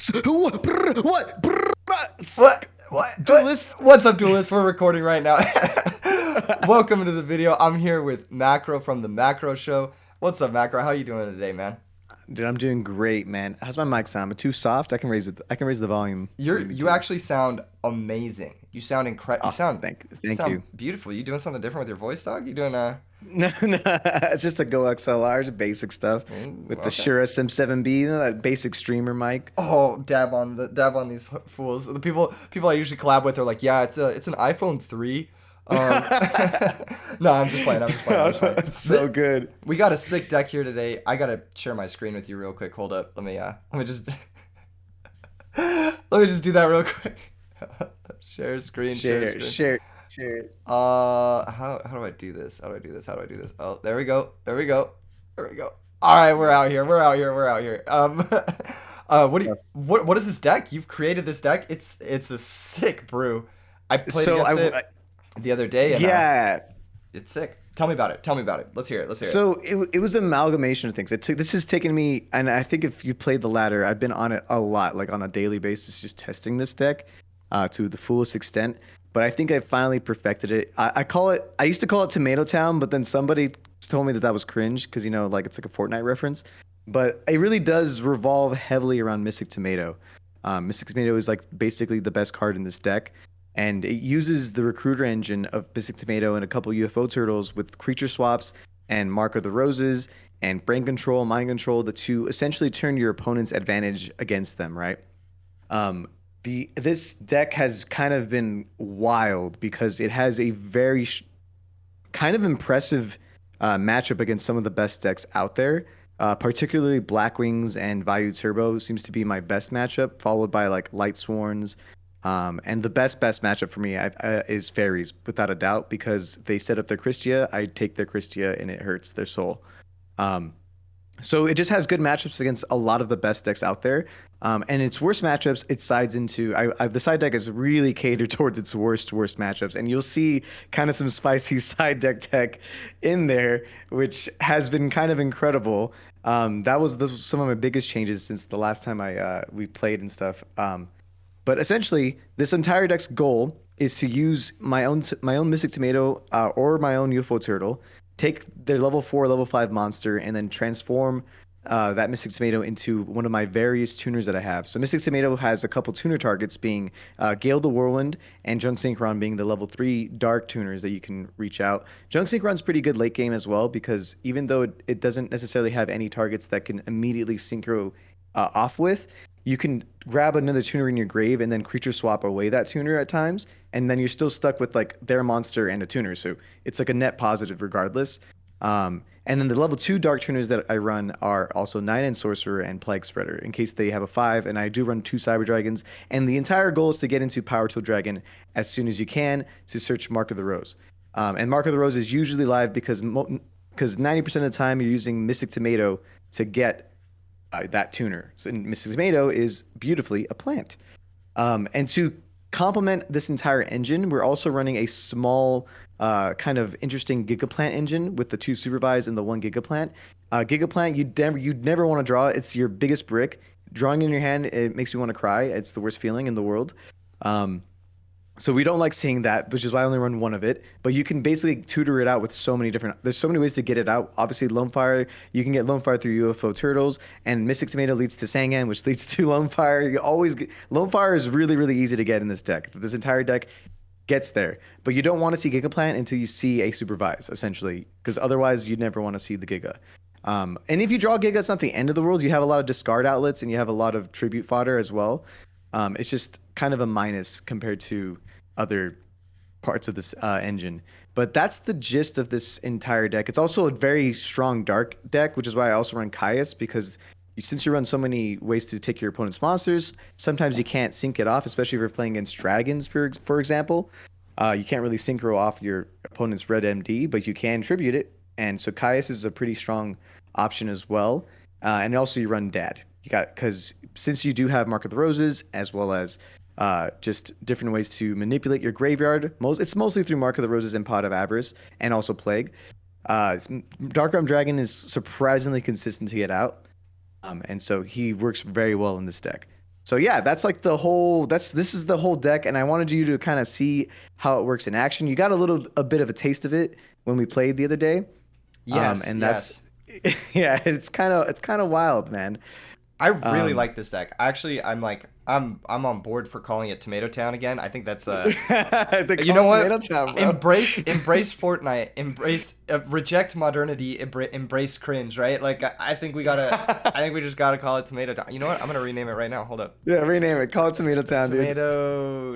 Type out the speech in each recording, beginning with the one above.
What? What? What? Duelist? What's up, Duelist? We're recording right now. Welcome to the video. I'm here with Macro from the Macro Show. What's up, Macro? How you doing today, man? Dude, I'm doing great, man. How's my mic sound? Am I too soft? I can raise it. I can raise the volume if I need You to. actually sound amazing. You sound incredible. Oh, You thank sound you. beautiful. You doing something different with your voice, dog? You doing No, no, it's just a Go XLR, just basic stuff with the okay? Shure SM7B, that basic streamer mic. Oh, dab on these fools. The people I usually collab with are like, yeah, it's an iPhone 3. Um, no, I'm just playing. I'm just playing. I'm just playing. It's so good. We got a sick deck here today. I gotta share my screen with you real quick. Hold up. Let me just let me just do that real quick. Share screen. Share Share, screen. share, share. How do I do this? How do I do this? How do I do this? Oh, there we go. There we go. There we go. All right, we're out here. We're out here. We're out here. What is this deck? You've created this deck. It's a sick brew. I played So against it the other day, and yeah. it's sick. Tell me about it. Tell me about it. Let's hear it. Let's hear it. So it was an amalgamation of things. This has taken me, and I think if you played the ladder, I've been on it a lot, like on a daily basis, just testing this deck to the fullest extent. But I think I finally perfected it. I call it. I used to call it Tomato Town, but then somebody told me that that was cringe because like it's like a Fortnite reference. But it really does revolve heavily around Mystic Tomato. Mystic Tomato is like basically the best card in this deck, and it uses the recruiter engine of Mystic Tomato and a couple UFO turtles with creature swaps and Mark of the Roses and brain control, mind control, the two essentially turn your opponent's advantage against them, right? Um, this deck has kind of been wild because it has a very kind of impressive matchup against some of the best decks out there. Particularly Black Wings and Vayu Turbo seems to be my best matchup, followed by like Light Sworns. And the best matchup for me is Fairies, without a doubt, because they set up their Christia. I take their Christia and it hurts their soul. Um, so it just has good matchups against a lot of the best decks out there. And its worst matchups, it sides into. The side deck is really catered towards its worst matchups, and you'll see kind of some spicy side deck tech in there, which has been kind of incredible. That was some of my biggest changes since the last time we played and stuff. But essentially, this entire deck's goal is to use my own Mystic Tomato or my own UFO Turtle, take their level 4, level 5 monster, and then transform that Mystic Tomato into one of my various tuners that I have. So Mystic Tomato has a couple tuner targets, being Gale the Whirlwind and Junk Synchron being the level 3 dark tuners that you can reach out. Junk Synchron's pretty good late game as well because even though it doesn't necessarily have any targets that can immediately synchro off with, you can grab another tuner in your grave and then creature swap away that tuner at times, and then you're still stuck with like their monster and a tuner. So it's like a net positive regardless. And then the level 2 dark tuners that I run are also Nine and Sorcerer and Plague Spreader in case they have a 5. And I do run 2 Cyber Dragons. And the entire goal is to get into Power Tool Dragon as soon as you can to search Mark of the Rose. And Mark of the Rose is usually live because 90% of the time you're using Mystic Tomato to get that tuner. So Mrs. Tomato is beautifully a plant. And to complement this entire engine, we're also running a small, kind of interesting Gigaplant engine with the 2 supervise and the 1 Gigaplant. Gigaplant, you'd never want to draw. It's your biggest brick. Drawing in your hand, it makes me want to cry. It's the worst feeling in the world. Um, so we don't like seeing that, which is why I only run one of it. But you can basically tutor it out with so many different. There's so many ways to get it out. Obviously, Lone Fire. You can get Lone Fire through UFO Turtles, and Mystic Tomato leads to Sangan, which leads to Lone Fire. You always get, Lone Fire is really easy to get in this deck. This entire deck gets there, but you don't want to see Gigaplant until you see a Supervise, essentially, because otherwise you'd never want to see the Giga. And if you draw Giga, it's not the end of the world. You have a lot of discard outlets, and you have a lot of tribute fodder as well. It's just kind of a minus compared to other parts of this engine. But that's the gist of this entire deck. It's also a very strong dark deck, which is why I also run Caius, because since you run so many ways to take your opponent's monsters, sometimes you can't sync it off, especially if you're playing against dragons, for example. You can't really synchro off your opponent's red MD, but you can tribute it. And so Caius is a pretty strong option as well. And also you run Dad. Because since you do have Mark of the Roses, as well as just different ways to manipulate your graveyard. It's mostly through Mark of the Roses and Pot of Avarice, and also Plague. Dark Realm Dragon is surprisingly consistent to get out, and so he works very well in this deck. So yeah, that's like the whole this is the whole deck, and I wanted you to kind of see how it works in action. You got a bit of a taste of it when we played the other day. Yes, And that's yes. yeah, it's kind of wild, man. I really Um like this deck. Actually, I'm on board for calling it Tomato Town again. I think that's they you call know it Tomato what? Town, bro. Embrace Fortnite. Embrace reject modernity. Embrace cringe. Right? Like I think we gotta. I think we just gotta call it Tomato Town. You know what? I'm gonna rename it right now. Hold up. Yeah, rename it. Call it Tomato Town, dude. Tomato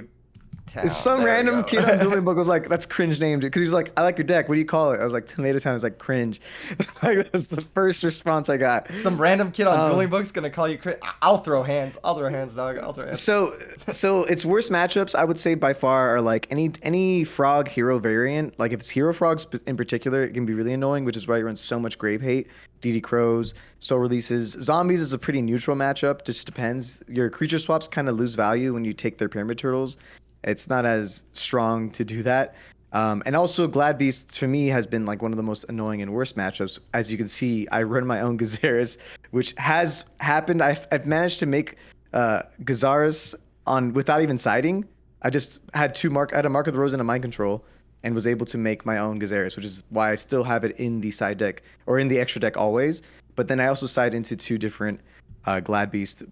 It's Town. some There we random go. kid on Dueling Book was like, "That's cringe name, dude." Because he was like, "I like your deck. What do you call it?" I was like, "Tomato Town." Is like cringe. Like that's the first response I got. Some random kid on Dueling Um, Books gonna call you cringe. I'll throw hands. I'll throw hands, dog. I'll throw hands. so its worst matchups, I would say by far, are like any frog hero variant. Like if it's hero frogs in particular, it can be really annoying, which is why you run so much grave hate. DD crows, soul releases, zombies is a pretty neutral matchup. Just depends. Your creature swaps kind of lose value when you take their pyramid turtles. It's not as strong to do that. And also, Glad Beast for me has been like one of the most annoying and worst matchups. As you can see, I run my own Gazaris, which has happened. I've managed to make Gazaris on without even siding. I just had I had a Mark of the Rose and a Mind Control, and was able to make my own Gazaris, which is why I still have it in the side deck or in the extra deck always. But then I also side into two different Glad Beast,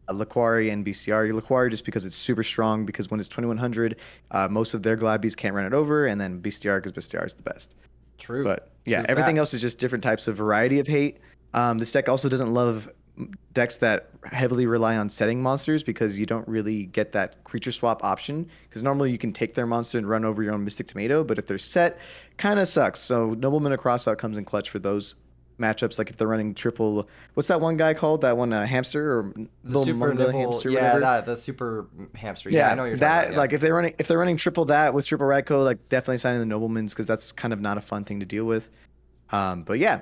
Laquari and BCR. Laquari just because it's super strong because when it's 2100, most of their Glad Beasts can't run it over, and then BCR because BCR is the best. True. But yeah, True everything else facts. is just different types of variety of hate. This deck also doesn't love decks that heavily rely on setting monsters because you don't really get that creature swap option. Because normally you can take their monster and run over your own Mystic Tomato, but if they're set, kind of sucks. So Nobleman of Crossout comes in clutch for those matchups. Like if they're running triple, what's that one guy called? That one hamster or The little super Manga nibble, hamster, yeah, whatever. that the super hamster. Yeah, I Yeah, know what you're talking about. that Yeah. like if they're running triple that with triple Radco, like definitely signing the Noblemans because that's kind of not a fun thing to deal with. But yeah,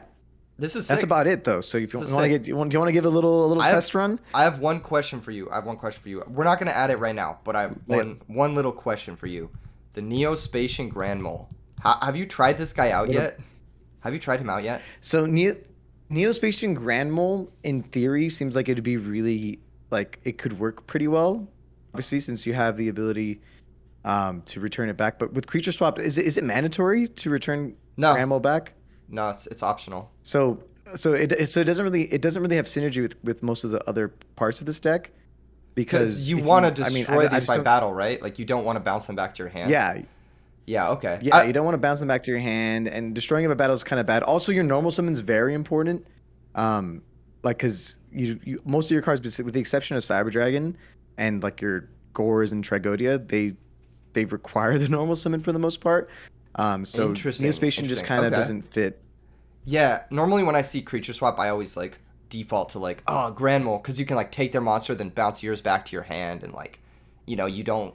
This is that's sick. about it though. So if you This is want to sick. get, do you want to give a little I have test run? I have one question for you. I have one question for you. We're not gonna add it right now, but I have Like, one little question for you. The Neo-Spatian Grand Mole. Have you tried this guy out what a- yet? Have you tried him out yet? so Neospatian Grand Mole in theory seems like it'd be really like it could work pretty well. Obviously, since you have the ability to return it back. But with creature swap, is it mandatory to return No, Grand Mole back? no, it's optional. So so it doesn't really have synergy with most of the other parts of this deck Because because you if want to you I mean destroy I these just by don't. battle, right? Like you don't want to bounce them back to your hand. Yeah, Yeah, okay. yeah, you don't want to bounce them back to your hand, and destroying them by battle is kind of bad. Also, your normal summon is very important. Um, like because most of your cards, with the exception of Cyber Dragon and like your Gores and Trigodia, they require the normal summon for the most part. So Interesting, Neospatian just interesting. kind of Okay. doesn't fit. Yeah, normally when I see creature swap, I always like default to like, oh, Grand Mole, because you can like take their monster, then bounce yours back to your hand, and like, you don't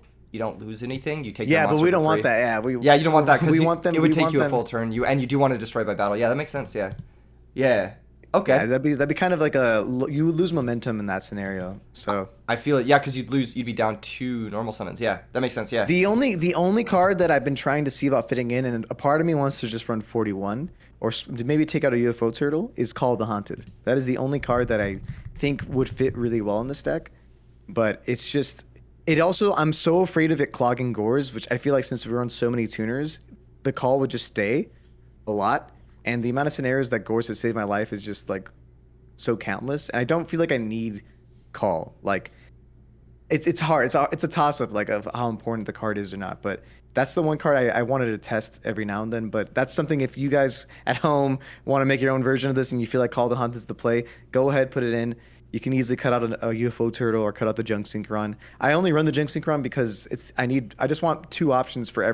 lose anything. You take their Yeah, but monster we for don't want free. that. Yeah, Yeah, you don't want that because we want it them. would We take want you a full them. turn. And you do want to destroy by battle. Yeah, that makes sense. Yeah, yeah. Yeah, Okay, that'd be kind of like you would lose momentum in that scenario. So I feel it. Yeah, because you'd be down two normal summons. Yeah, that makes sense. Yeah. the only card that I've been trying to see about fitting in, and a part of me wants to just run 41 or maybe take out a UFO turtle, is called the Haunted. That is the only card that I think would fit really well in this deck. But it's just it also I'm so afraid of it clogging Gores, which I feel like since we run so many tuners, the call would just stay a lot. And the amount of scenarios that Gores has saved my life is just like so countless. And I don't feel like I need call. Like it's hard. It's a toss up like of how important the card is or not. But that's the one card I wanted to test every now and then. But that's something if you guys at home want to make your own version of this and you feel like Call to Hunt is the play, go ahead, put it in. You can easily cut out a UFO turtle or cut out the junk synchron. I only run the junk synchron because I just want two options for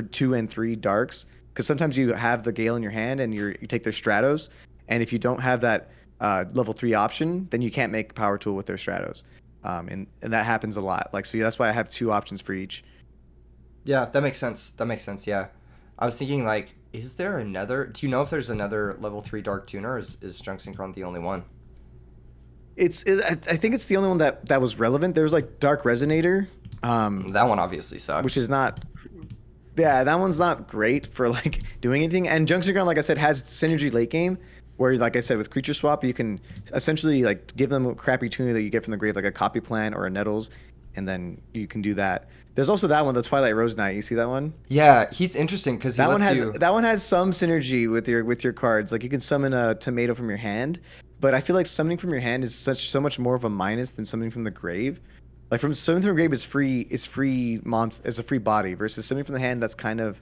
2 and 3 darks. Because sometimes you have the Gale in your hand and you take their Stratos, and if you don't have that level 3 option, then you can't make Power Tool with their Stratos. And that happens a lot. Like so, that's why I have two options for each. Yeah, that makes sense. That makes sense. Yeah, I was thinking like, is there another? Do you know if there's another level 3 Dark Tuner? Or is Junk Synchron the only one? I think it's the only one that was relevant. There was like Dark Resonator, That one obviously which sucks. is not. Yeah, that one's not great for like doing anything. And Junction Ground, like I said, has synergy late game, where, like I said, with creature swap, you can essentially like give them a crappy tuner that you get from the grave, like a copy plant or a nettles, and then you can do that. There's also that one, the Twilight Rose Knight. You see that one? Yeah, he's interesting because he lets you. That one has some synergy with your cards. Like you can summon a tomato from your hand, but I feel like summoning from your hand is so much more of a minus than summoning from the grave. Like from summoning from the grave is a free body versus summoning from the hand that's kind of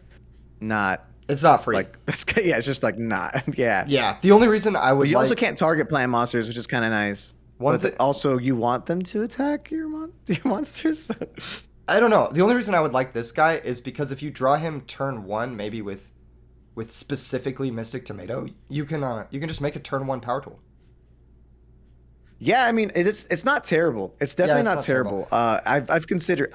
not It's not free. like that's yeah, it's just like not yeah. Yeah, the only reason I would But you like also can't target plant monsters, which is kind of nice. one But thing. also you want them to attack your monsters. I don't know. The only reason I would like this guy is because if you draw him turn one, maybe with specifically Mystic Tomato, you can just make a turn one power tool. Yeah, I mean it's not terrible. It's definitely it's not not terrible. I've considered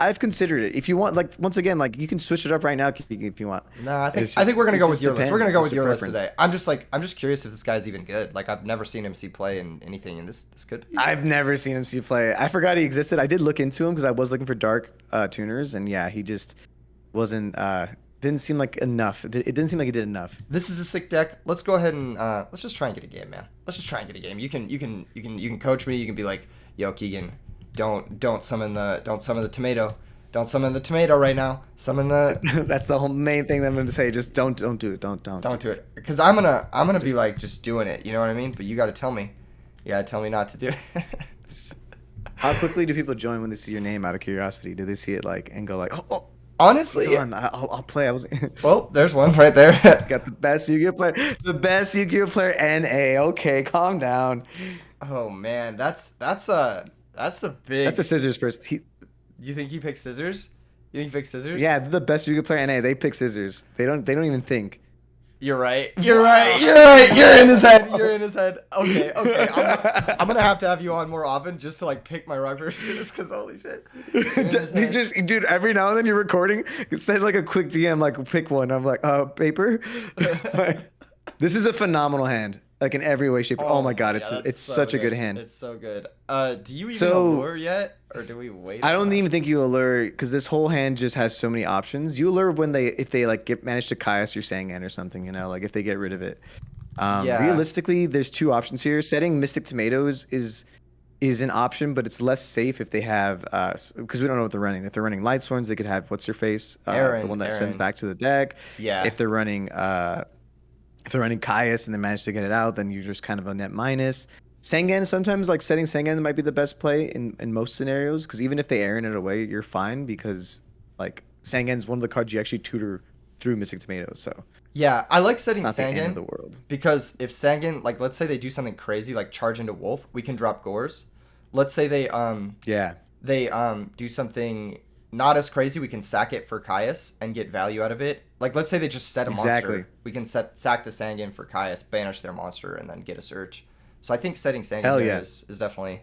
it. If you want, like once again, like you can switch it up right now if you want. No, I It's think just- we're gonna it go just with your list. depends. We're gonna go It's with your your list preference. today. I'm just curious if this guy's even good. Like I've never seen him see play in anything, and this could be. I've never seen him see play. I forgot he existed. I did look into him because I was looking for dark tuners, and yeah, he just wasn't. Didn't seem like enough. It didn't seem like he did enough. This is a sick deck. Let's go ahead and let's just try and get a game, man. Let's just try and get a game. You can coach me. You can be like, yo, Keegan, don't summon the tomato. Don't summon the tomato right now. Summon the. That's the whole main thing that I'm going to say. Just don't do it. Don't. Don't do it. Because I'm gonna be like just doing it. You know what I mean? But you got to tell me. You got to tell me not to do it. How quickly do people join when they see your name out of curiosity? Do they see it like and go like, oh, Honestly, come on, I'll play. I was well, there's one right there. got the best Yu-Gi-Oh player, NA. Okay, calm down. Oh man, that's a big. That's a scissors person. You think he picked scissors? You think he picked scissors? Yeah, they're the best Yu-Gi-Oh player NA. They pick scissors. They don't even think. You're right. You're right. You're right. You're in his head. You're in his head. Okay. I'm gonna have to have you on more often just to like pick my rock paper scissors because holy shit. Dude, every now and then you're recording, send like a quick DM, like pick one. I'm like, paper. Like, this is a phenomenal hand, like in every way, shape. Oh my god, it's so such a good hand. It's so good. Do you even So- allure yet, or do we wait? I on don't that? even think you allure because this whole hand just has so many options. You allure when if they like manage to Caius your Sangan or something, you know, like if they get rid of it. Yeah. Realistically, there's two options here. Setting Mystic Tomatoes is an option, but it's less safe if they have because we don't know what they're running. If they're running Light Sworns, they could have what's your face, the one that sends Aaron. back to the deck. Yeah. If they're running Caius and they manage to get it out, then you're just kind of a net minus. Sangan, sometimes like setting Sangan might be the best play in most scenarios because even if they Aaron it away, you're fine because like Sangan's one of the cards you actually tutor through Mystic Tomatoes. So Yeah, I like it's setting not the end of the Sangan world. because if Sangan, like, let's say they do something crazy, like charge into Wolf, we can drop Gores. Let's say they Yeah. do something not as crazy, we can sack it for Caius and get value out of it. Like, let's say they just set a Exactly. monster, we can sack the Sangan for Caius, banish their monster, and then get a search. So I think setting Sangan Hell there yeah. is definitely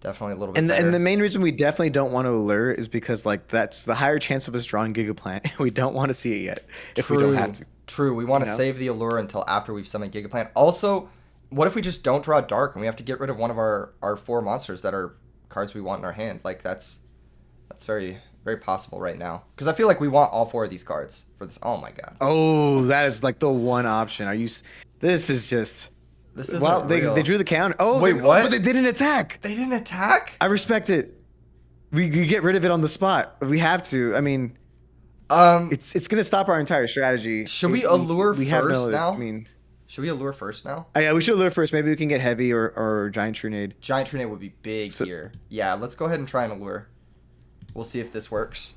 a little bit And better. the main reason we definitely don't want to allure is because like that's the higher chance of us drawing Gigaplant. We don't want to see it yet if we don't have to. True. We want to You know? save the allure until after we've summoned Gigaplant. Also, what if we just don't draw Dark and we have to get rid of one of our four monsters that are cards we want in our hand? Like that's very very possible right now because I feel like we want all four of these cards for this. Oh my god. Oh, that is like the one option. This is just. This is Well, they drew the counter. Oh, Wait, what? But they didn't attack. They didn't attack. I respect it. We get rid of it on the spot. We have to. I mean, Um, it's gonna stop our entire strategy. Should we allure have first now? I mean, should we allure first now? yeah, we should allure first. Maybe we can get heavy or giant Trunade. Giant Trinade would be big here. Yeah, let's go ahead and try and allure. We'll see if this works.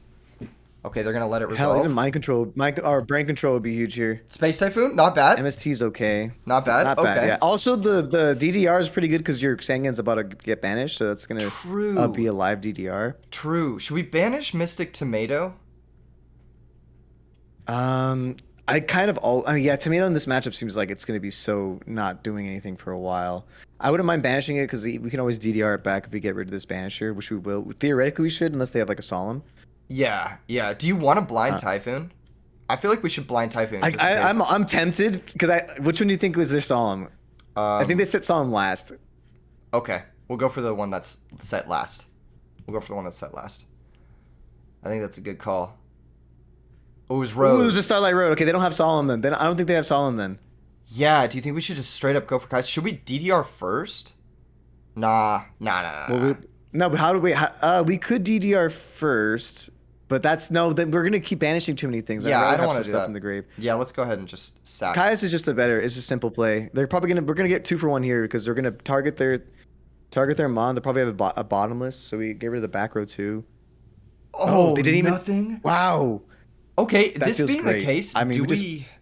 Okay, they're gonna let it Hell, resolve. even mind control, or brain control would be huge here. Space Typhoon, not bad. MST's okay. Not bad. Not okay. bad. Yeah. Also, the DDR is pretty good because your Sangan's about to get banished, so that's gonna True. be a live DDR. True. Should we banish Mystic Tomato? I kind of I mean, yeah, Tomato in this matchup seems like it's gonna be so not doing anything for a while. I wouldn't mind banishing it because we can always DDR it back if we get rid of this banisher, which we will. Theoretically, we should, unless they have like a solemn. Yeah. Do you want a blind Typhoon? I feel like we should blind Typhoon. just in case. I'm tempted because which one do you think was their solemn? I think they set solemn last. Okay, we'll go for the one that's set last. I think that's a good call. Oh, it was Ooh, Rose. it was a Starlight Road. Okay, they don't have solemn then. I don't think they have solemn then. Yeah, do you think we should just straight up go for Kai's? Should we DDR first? Nah. No, but how do we could DDR first, but that's no. Then we're gonna keep banishing too many things. Yeah, I'd I rather don't have want some to do stuff that. in the grave. Yeah, let's go ahead and just sack. Caius is just a better. It's a simple play. They're probably gonna. We're gonna get 2 for 1 here because they're gonna target their mon. They'll probably have a bottomless, so we get rid of the back row too. Oh, they didn't nothing? even. Wow. Okay, That this feels being the great. case, I mean,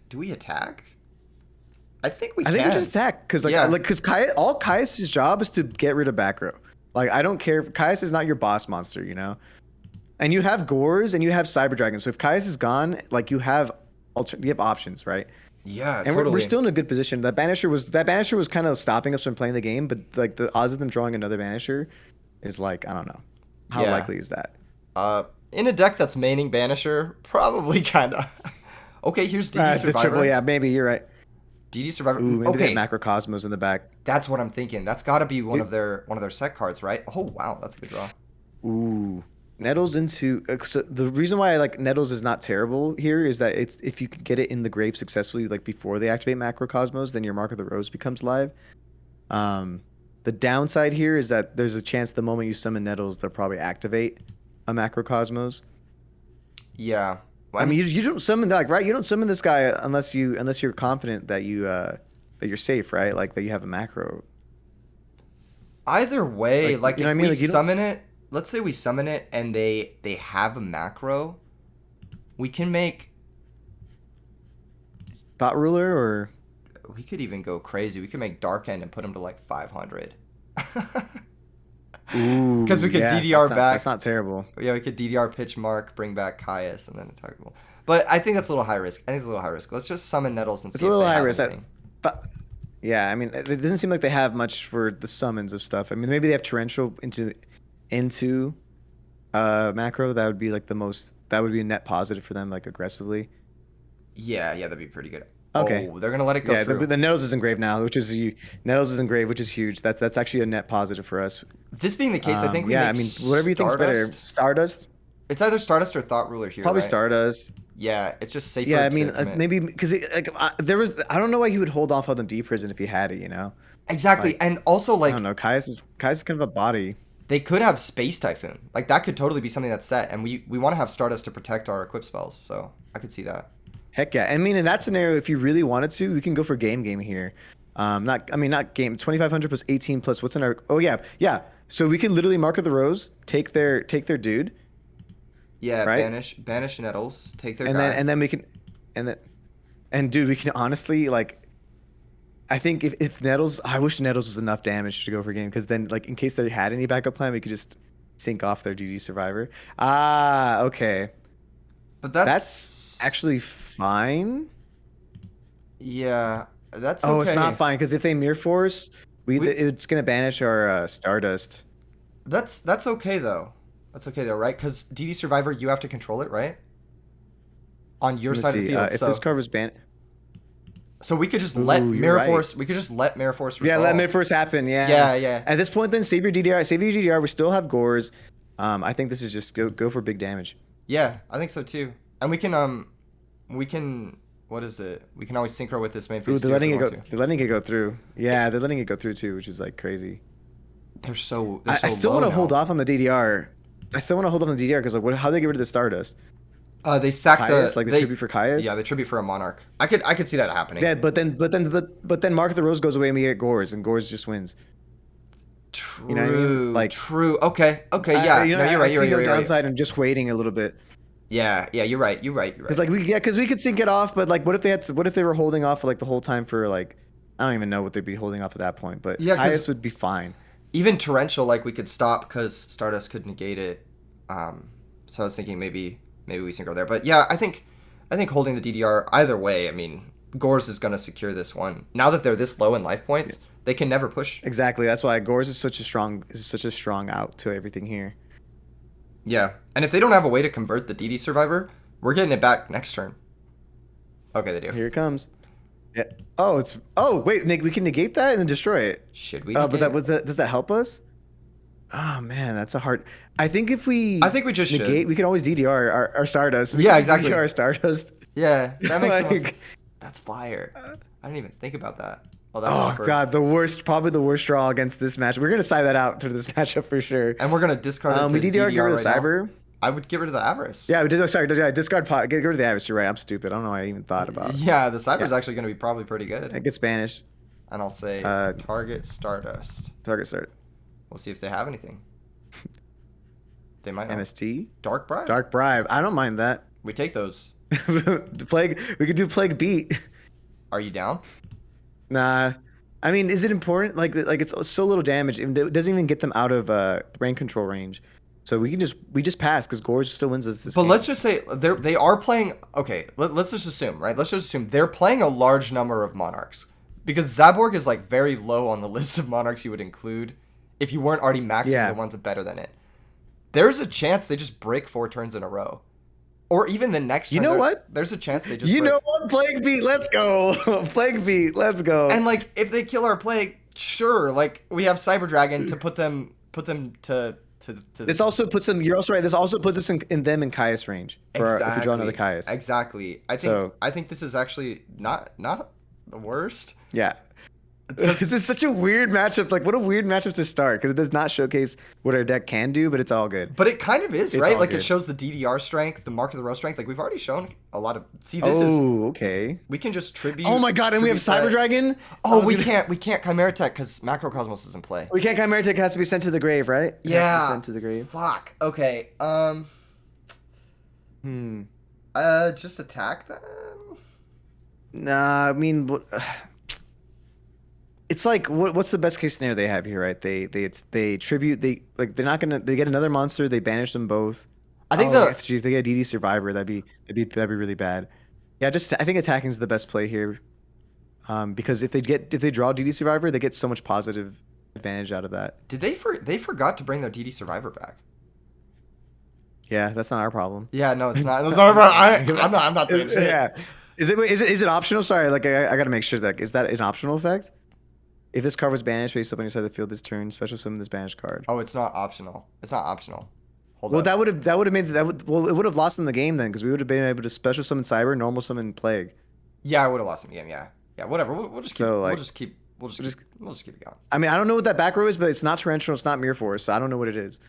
do we attack? I think we I can. think we just attack because Yeah. all Caius's job is to get rid of back row. Like I don't care. Caius is not your boss monster, you know. And you have Gores and you have Cyber Dragon. So if Caius is gone, like you have options, right? Yeah, And totally. we're still in a good position. That Banisher was kind of stopping us from playing the game, but like the odds of them drawing another Banisher is like I don't know. How Yeah. likely is that? In a deck that's maining Banisher, probably kind of. Okay, here's DD The Survivor. triple, yeah, maybe you're right. DD Survivor. Ooh, maybe they Okay, have Macrocosmos in the back. that's what I'm thinking. That's got to be one of their set cards, right? Oh wow, that's a good draw. Ooh, Nettles into. So the reason why I like Nettles is not terrible here is that it's if you can get it in the grave successfully, like before they activate Macrocosmos, then your Mark of the Rose becomes live. The downside here is that there's a chance the moment you summon Nettles, they'll probably activate a Macrocosmos. Yeah. I mean, you don't summon like right. You don't summon this guy unless you're confident that that you're safe, right? Like that you have a macro. Either way, like you know if what I mean? we Like, you don't- summon it, let's say we summon it and they have a macro, we can make. Thought ruler or We could even go crazy. We could make Dark End and put him to like 500. ooh, Because we could yeah, DDR that's back. That's not terrible. Yeah, we could DDR pitch Mark, bring back Caius, and then attackable. But I think that's a little high risk. I think it's a little high risk. Let's just summon Nettles and It's see a little if they high have risk. anything. Yeah, I mean, it doesn't seem like they have much for the summons of stuff. I mean, maybe they have torrential into macro. That would be like the most. That would be a net positive for them, like aggressively. Yeah, that'd be pretty good. Okay. Oh, they're gonna let it go Yeah, through. the Nettles is engraved now, Nettles is engraved, which is huge. That's actually a net positive for us. This being the case, I think we yeah, make I mean, whatever you think's better. Stardust, It's either Stardust or Thought Ruler here. probably right? Stardust. Yeah, it's just safer. Yeah, I to mean, commit. maybe because like there was. I don't know why he would hold off on the D prison if he had it. You know. Exactly, like, and also I like don't know. Caius is kind of a body. they could have Space Typhoon. Like that could totally be something that's set, and we want to have Stardust to protect our equip spells. So I could see that. Heck yeah. I mean, in that scenario, if you really wanted to, we can go for game here. Not game. 2,500 plus 18 plus what's in our? Oh yeah. So we can literally Mark of the Rose, take their dude, Yeah, right? banish Nettles, take their and guy. then we can, and dude, we can honestly like. I think if Nettles, I wish Nettles was enough damage to go for game because then like in case they had any backup plan, we could just sink off their DD Survivor. Ah, okay. But That's actually fine. yeah, that's Oh, okay. it's not fine because if they Mirror Force, it's gonna banish our Stardust. That's okay though. That's okay though, right? Because DD Survivor, you have to control it, right? On your Let me side of see, the field. if So this card was banned, so we could just let you're Mirror right. Force. We could just let Mirror Force resolve. yeah, let Mirror Force happen. Yeah. At this point, then save your DDR. Save your DDR. We still have Gores. I think this is just go for big damage. Yeah, I think so too. And we can what is it? We can always synchro with this main phase. Ooh, they're too if letting we it go. want to. They're letting it go through. Yeah, they're letting it go through too, which is like crazy. They're so. I still want want to hold off on the DDR. I still want to hold off on the DDR because like, how do they get rid of the Stardust? They sack Caius, the like the tribute for Caius. Yeah, the tribute for a monarch. I could see that happening. Yeah, but then Mark of the Rose goes away and we get Gores, and Gores just wins. True. You know what I mean? Like true. Okay. Yeah. You know, No, you're right. I You're see right. no You're right. downside in just waiting a little bit. Yeah. You're right. Because like we could sync it off, but like what if they were holding off like the whole time for like I don't even know what they'd be holding off at that point, but Yeah, 'cause- Caius would be fine. Even torrential, like we could stop because Stardust could negate it. So I was thinking maybe we synchro there, but yeah, I think holding the DDR either way. I mean, Gores is gonna secure this one. Now that they're this low in life points, they can never push. Exactly. That's why Gores is such a strong out to everything here. Yeah, and if they don't have a way to convert the DD Survivor, we're getting it back next turn. Okay, they do. Here it comes. Yeah. Oh wait, Nick, we can negate that and then destroy it. Should we? But negate? does that help us? Oh man, that's a hard. I think we just negate, should. we can always DDR our Stardust. We Yeah, can exactly. DDR our Stardust. Yeah, that makes Like- sense. That's fire. I didn't even think about that. Oh, that's Oh awkward. god, probably the worst draw against this match. We're gonna side that out through this matchup for sure. And we're gonna discard it to We DDR, get DDR rid of right now. Cyber. I would get rid of the Avarice. Yeah, we did. Oh, sorry, yeah, discard pot. Get rid of the average. You're right. I'm stupid. I don't know why I even thought about. Yeah, the Cyber's actually gonna be probably pretty good. I get Spanish. And I'll say target Stardust. Target start. We'll see if they have anything. They might not. MST. Dark Bribe. Dark Bribe. I don't mind that. We take those. Plague. We could do Plague Beat. Are you down? Nah. I mean, is it important? Like it's so little damage. It doesn't even get them out of brain control range. So we just pass because Gorge still wins this But game. let's just say they are playing. Okay, let's just assume, right? Let's just assume they're playing a large number of Monarchs because Zaborg is like very low on the list of Monarchs you would include if you weren't already maxing the ones that better than it. There's a chance they just break 4 turns in a row. Or even the next turn. You know what? There's a chance they just You break. know what? Plague Beat, let's go. Plague Beat, let's go. And like if they kill our Plague, sure, like we have Cyber Dragon to put them to This also puts them. You're also right. This also puts us in them in Caius range. Exactly. If we draw another Caius. Exactly. I think this is actually not the worst. Yeah. This is such a weird matchup. Like, what a weird matchup to start because it does not showcase what our deck can do, but it's all good. But it kind of is, It's right? all Like good. it shows the DDR strength, the Mark of the Row strength. Like we've already shown a lot of. See, this is. Okay. We can just tribute. Oh my god, and we have tribute Cyber that. Dragon. Oh, we can't Chimera Tech because Macrocosmos is in play. We can't Chimera Tech. Has to be sent to the grave, right? It has to be Yeah. sent to the grave. Fuck. Okay. Just attack them. Nah, I mean, it's like what's the best case scenario they have here, right? They tribute. They're not gonna. They get another monster. They banish them both. I think if they get a DD Survivor, that'd be really bad. Yeah, I think attacking is the best play here. Because if they draw DD Survivor, they get so much positive advantage out of that. Did they forgot to bring their DD Survivor back? Yeah, that's not our problem. Yeah, no, it's not. That's not our problem. I'm not saying shit. Yeah. Is it optional? Sorry, like I gotta make sure that is that an optional effect? If this card was banished face up on your side of the field this turn, special summon this banished card. Oh, it's not optional. It's not optional. Hold Well, on. that would have made it would have lost them the game then because we would have been able to special summon Cyber, normal summon Plague. Yeah, I would have lost the game. Yeah, whatever. We'll just keep. So, like, We'll just keep it going. I mean, I don't know what that back row is, but it's not Torrential, it's not Mirror Force, so I don't know what it is.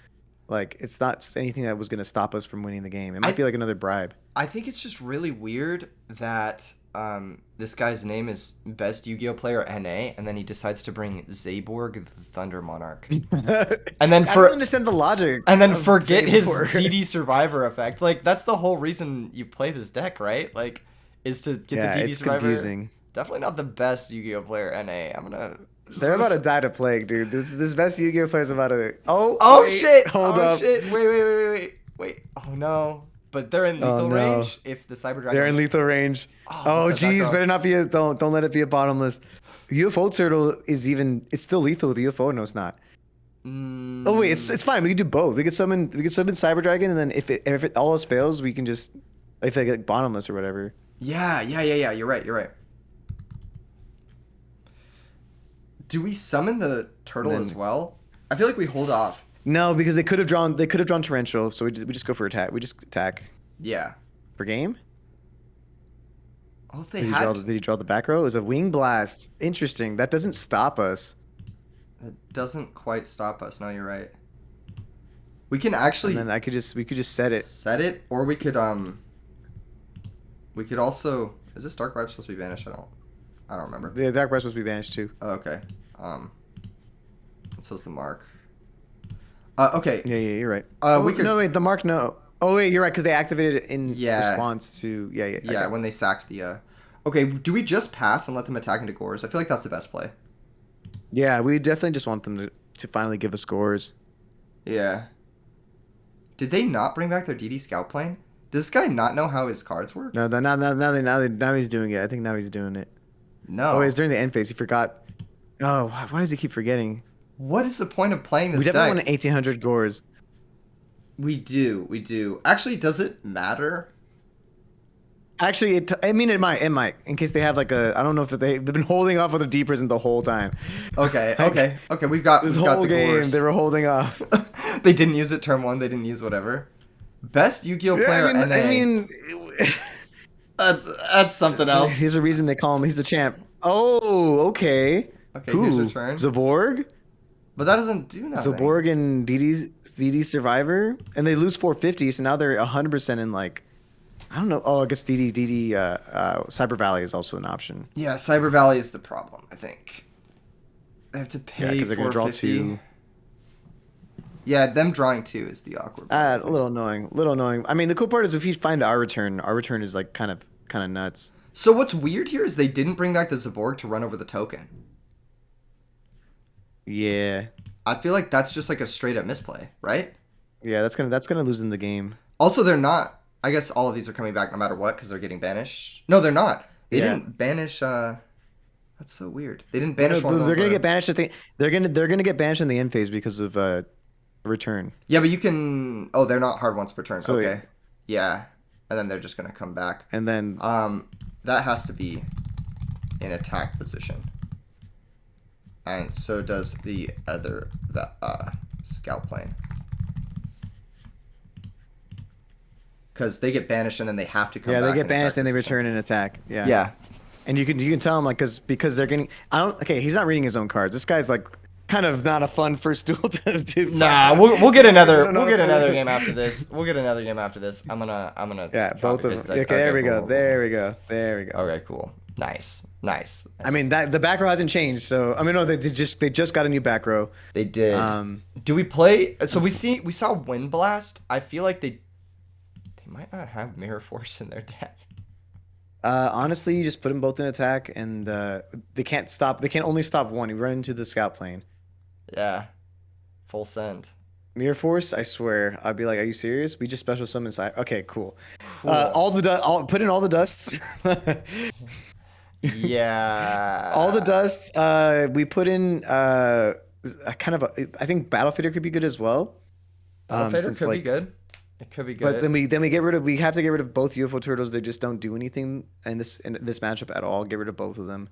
Like, it's not anything that was going to stop us from winning the game. It might be like another bribe. I think it's just really weird that this guy's name is Best Yu-Gi-Oh Player NA, and then he decides to bring Zaborg the Thunder Monarch, and then I don't understand the logic. and then of forget his Zaborg. DD Survivor effect. Like that's the whole reason you play this deck, right? Like, is to get the DD it's Survivor. confusing. Definitely not the best Yu-Gi-Oh Player NA. I'm gonna. They're about to die to Plague, dude. This best Yu-Gi-Oh player's about to. Oh wait, shit! Hold oh up. shit! Wait! Oh no! But they're in lethal no. range. If the Cyber Dragon. They're in lethal range. Oh, Oh, geez, better not be a. Don't let it be a bottomless. UFO turtle is even. It's still lethal with UFO. No, it's not. Oh wait, it's fine. We can do both. We can summon Cyber Dragon, and then if it all else fails, we can just if they get bottomless or whatever. Yeah. You're right. Do we summon the turtle as well? I feel like we hold off. No, because they could have drawn torrential, so we just go for attack. We just attack Yeah. for game. Oh, if they Did you draw the back row? It was a wing blast. Interesting. That doesn't stop us. It doesn't quite stop us. No, you're right. We can actually. And then we could just set it. Set it, or we could We could also. Is this Dark Bribe supposed to be banished? I don't remember. The Dark Breath was supposed to be banished too. Oh, okay. So is the mark. Okay. Yeah, you're right. We could. No, wait, the mark, no. Oh, wait, you're right, because they activated it in Yeah. response to. Yeah. Yeah, when they sacked the. Okay, do we just pass and let them attack into Gores? I feel like that's the best play. Yeah, we definitely just want them to finally give us scores. Yeah. Did they not bring back their DD Scout plane? Does this guy not know how his cards work? No, now he's doing it. I think now he's doing it. No. Oh, it's during the end phase. He forgot. Oh, why does he keep forgetting? What is the point of playing this We deck? definitely want an 1800 Gores. We do. Actually, does it matter? Actually, it might. In case they have like a, I don't know if they've been holding off with the deep prison the whole time. Okay. We've got This we've got whole the game, Gores. they were holding off. They didn't use it turn 1. They didn't use whatever. Best Yu-Gi-Oh player NA. I mean, That's something else. here's a reason they call him. He's the champ. Oh, okay. Okay, here's your Who? turn. Zaborg? But that doesn't do nothing. Zaborg and DD Survivor? And they lose 450, so now they're 100% in like, I don't know. Oh, I guess DD Cyber Valley is also an option. Yeah, Cyber Valley is the problem, I think. I have to Yeah, pay because they're going to draw 450. two. Yeah, them drawing two is the awkward part, I A think. little annoying. Little annoying. I mean, the cool part is if you find our return is like kind of nuts. So what's weird here is they didn't bring back the Zaborg to run over the token. Yeah. I feel like that's just like a straight up misplay, right? Yeah, that's gonna lose in the game. Also, they're not. I guess all of these are coming back no matter what because they're getting banished. No, they're not. They Yeah. didn't banish. That's so weird. They didn't No, banish one of they're those. gonna get banished. I think they're gonna get banished in the end phase because of return. Yeah, but you can. Oh, they're not hard once per turn. So Okay. Yeah, and then they're just gonna come back. and then That has to be in attack position, and so does the scout plane. Because they get banished and then they have to come yeah, back. they get in attack banished and they position. return in attack. Yeah. Yeah. And you can tell him like because they're getting I don't okay he's not reading his own cards. This guy's like kind of not a fun first duel to do. Nah, we'll get another No, no, we'll get no. another game after this. We'll get another game after this. I'm gonna Yeah, drop both it, of this them. dice. Okay, there we go. cool. There we go. There we go. Okay, cool. Nice. I mean that the back row hasn't changed, so I mean no, they just got a new back row. They did. Um, Do we play? So we saw Wind Blast. I feel like they might not have Mirror Force in their deck. Honestly, you just put them both in attack, and they can't stop. They can only stop one. You run into the scout plane. Yeah. Full send. Mirror Force, I swear, I'd be like, "Are you serious? We just special summon side." Okay, cool. Cool. Put in all the dusts. Yeah. All the dusts. We put in a kind of I think Battle Fader could be good as well. Battle Fader Since, could be like, good. It could be good. But then we have to get rid of both UFO turtles. They just don't do anything in this matchup at all. Get rid of both of them.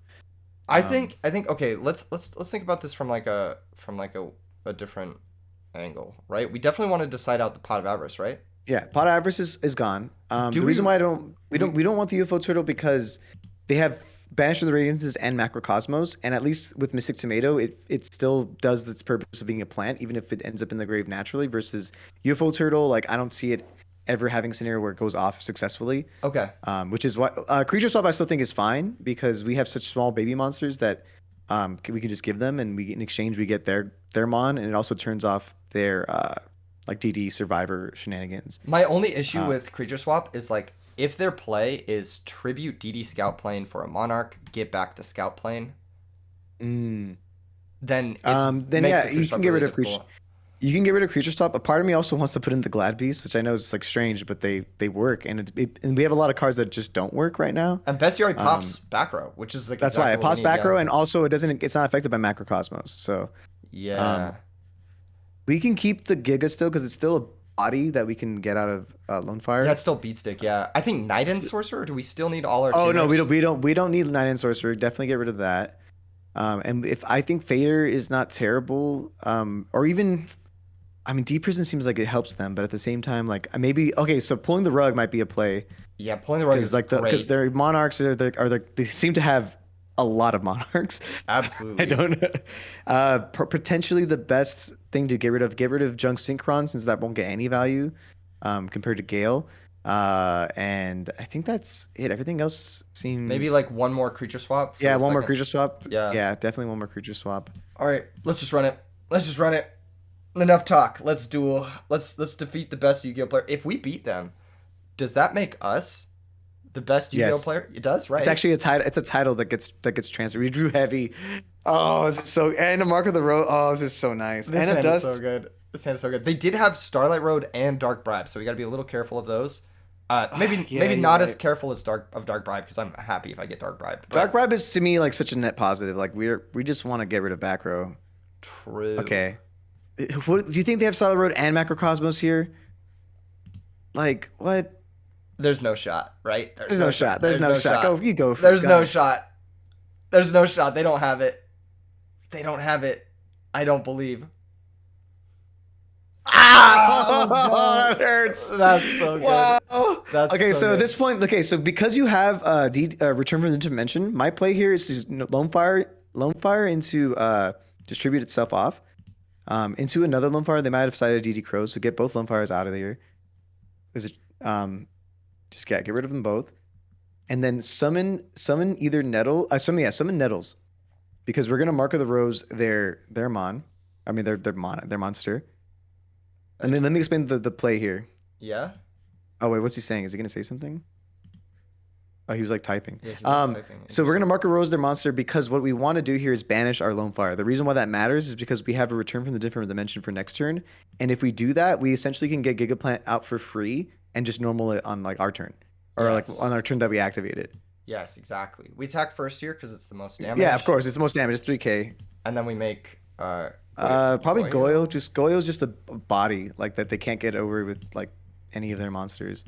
I think okay, let's think about this from like a different angle, right? We definitely want to decide out the Pot of Avarice, right? Yeah, Pot of Avarice is gone. Do The reason why we don't want the UFO turtle because they have Banish of the Radiances and Macrocosmos, and at least with Mystic Tomato, it still does its purpose of being a plant, even if it ends up in the grave naturally. Versus UFO turtle, like I don't see it ever having a scenario where it goes off successfully. Okay. Which is why creature swap I still think is fine because we have such small baby monsters that we can just give them, and we in exchange we get their mon, and it also turns off their like DD survivor shenanigans. My only issue with Creature Swap is like if their play is tribute DD Scout Plane for a Monarch, get back the Scout Plane, then Then makes yeah, the you Swap can get really rid of creature. difficult. You can get rid of creature swap. A part of me also wants to put in the Glad Beast, which I know is like strange, but they work, and and we have a lot of cards that just don't work right now. And Bestiary pops back row, which is like That's exactly why it what we pops need, back yeah. row, and also it's not affected by Macrocosmos. So Yeah. we can keep the Giga still because it's still a body that we can get out of Lone Fire. Yeah, it's still Beat Stick, yeah. I think Knight and Sorcerer, do we still need all our Oh no, tuners? we don't need Nine and Sorcerer. Definitely get rid of that. And if I think Fader is not terrible, or even, I mean, Deep Prison seems like it helps them, but at the same time, like maybe okay, so pulling the rug might be a play Yeah, pulling the rug because is like because great. their monarchs they seem to have a lot of monarchs. Absolutely. I don't know. Potentially the best thing to get rid of Junk Synchron since that won't get any value compared to Gale. And I think that's it. Everything else seems Maybe like one more creature swap. For yeah, the one more second. creature swap. Yeah. Yeah, definitely one more creature swap. All right, let's just run it. Let's just run it. Enough talk. Let's duel. Let's defeat the best Yu-Gi-Oh player. If we beat them, does that make us the best Yu-Gi-Oh Yes. player? It does, right? It's actually a title. It's a title that gets transferred. We drew heavy. Oh, this is so and a Mark of the Road. Oh, this is so nice. This and a hand is dust. so good. This hand is so good. They did have Starlight Road and Dark Bribe, so we got to be a little careful of those. Maybe Yeah, maybe you're not right. as careful as Dark Bribe because I'm happy if I get Dark Bribe. Dark Bribe is to me like such a net positive. Like we just want to get rid of back row. True. Okay. What do you think they have Starlight Road and Macrocosmos here? Like what? There's no shot, right? There's no shot. There's no shot. Go. You go. There's go. no shot. There's no shot. They don't have it. They don't have it. I don't believe. Ah! it hurts. That's so good. Wow. That's Okay, so so at good. this point, okay, so because you have Return from the Dimension, my play here is to Lone Fire into distribute itself off into another Lone Fire. They might have decided DD Crows, so get both Lone Fires out of here. Is it just get rid of them both, and then summon either Nettle. Summon Nettles, because we're gonna Mark of the Rose their mon. I mean their monster. And then let me explain the play here. Yeah. Oh wait, what's he saying? Is he gonna say something? Oh, he was like typing. Yeah, he was typing. So we're gonna Mark a Rose their monster because what we want to do here is banish our Lone Fire. The reason why that matters is because we have a return from the different dimension for next turn, and if we do that, we essentially can get Gigaplant out for free and just normal it on like our turn, or like on our turn that we activate it. Yes, exactly. We attack first here because it's the most damage. Yeah, of course, it's the most damage. It's 3K. And then we make probably Goyo. Goyo's just a body like that they can't get over with like any of their monsters.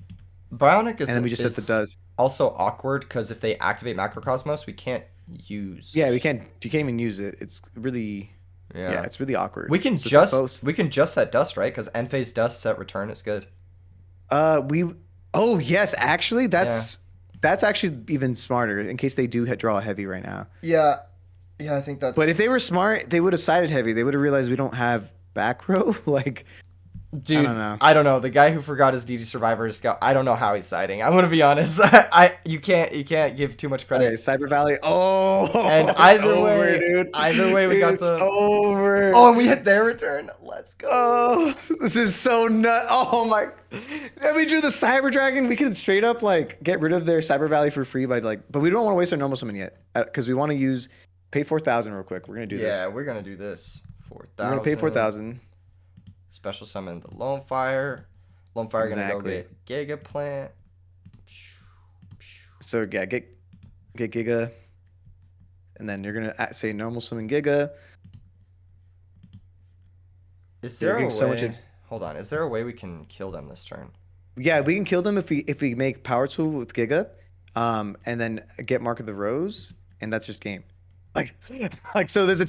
Bionic is, and then we just set the dust. Also awkward because if they activate Macrocosmos, we can't use. Yeah, we can't. You can't even use it. It's really. Yeah, it's really awkward. We can just set dust, right? Because end phase dust set return is good. Oh yes, actually that's actually even smarter in case they do draw a heavy right now. Yeah, I think that's. But if they were smart, they would have sided heavy. They would have realized we don't have back row. Like, dude, I don't know. The guy who forgot his DD Survivor scout, I don't know how he's siding. I'm gonna be honest. You can't give too much credit. Okay, Cyber Valley. Oh, and either way, we got the over. Oh, and we hit their return. Let's go. Oh, this is so nut. Oh my. Then we drew the Cyber Dragon. We could straight up like get rid of their Cyber Valley for free by like, but we don't want to waste our normal summon yet because we want to use pay 4,000 real quick. We're gonna do this. Yeah, we're gonna do this. 4,000. We're gonna pay 4,000. Special summon the Lone Fire. Lone Fire gonna go get Gigaplant. So yeah, get Giga, and then you're gonna say normal summon Giga. Is there a way? Hold on. Is there a way we can kill them this turn? Yeah, we can kill them if we make Power Tool with Giga, and then get Mark of the Rose, and that's just game. Like so, there's a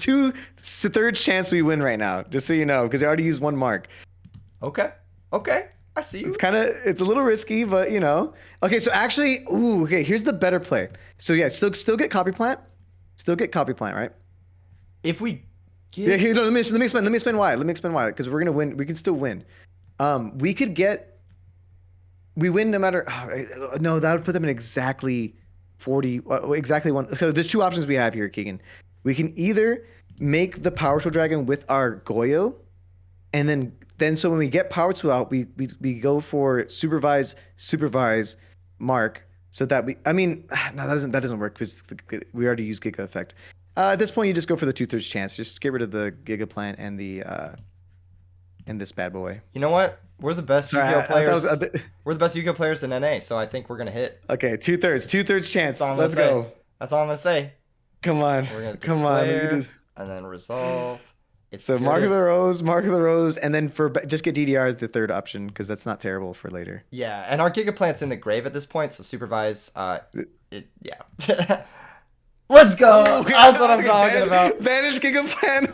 third chance we win right now, just so you know, because I already used one mark. Okay, I see you. It's a little risky, but you know. Okay, so actually, here's the better play. So yeah, still get Copy Plant, right? If we get... Yeah, let me explain why. Because we're gonna win. We can still win. We win no matter. No, that would put them in exactly 40. Exactly one. So there's two options we have here, Keegan. We can either make the Power Tool Dragon with our Goyo, and then so when we get Power Tool out, we go for supervise mark, so that that doesn't work because we already used Giga Effect. At this point, you just go for the 2/3 chance. Just get rid of the Giga Plant and the and this bad boy. You know what? We're the best Yu-Gi-Oh players. We're the best Yu-Gi-Oh players in NA, so I think we're gonna hit. Okay, 2/3 chance. Let's go. That's all I'm gonna say. Come on, come on. And then resolve. So Mark of the Rose, and then just get DDR as the third option because that's not terrible for later. Yeah, and our Giga Plant's in the grave at this point, so supervise. Yeah. Let's go. Okay, that's what I'm talking about. Banish Giga Plant.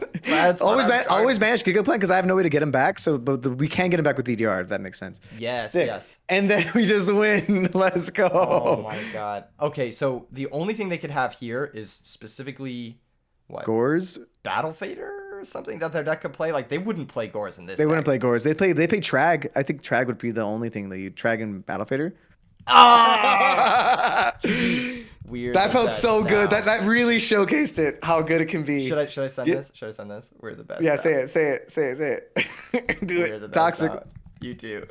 Always banish Giga Plant because I have no way to get him back. So, but we can get him back with DDR if that makes sense. Yes. And then we just win. Let's go. Oh my god. Okay, so the only thing they could have here is specifically what? Gores? Battle Fader or something that their deck could play. Like they wouldn't play Gores in this. They wouldn't play Gores. They play Trag. I think Trag would be the only thing that you Trag and Battle Fader. Ah! Jeez. Weird. That felt so good. That really showcased it. How good it can be. Should I send this? Should I send this? We're the best. Yeah, now. Say it. Do it. Toxic. Now. You too.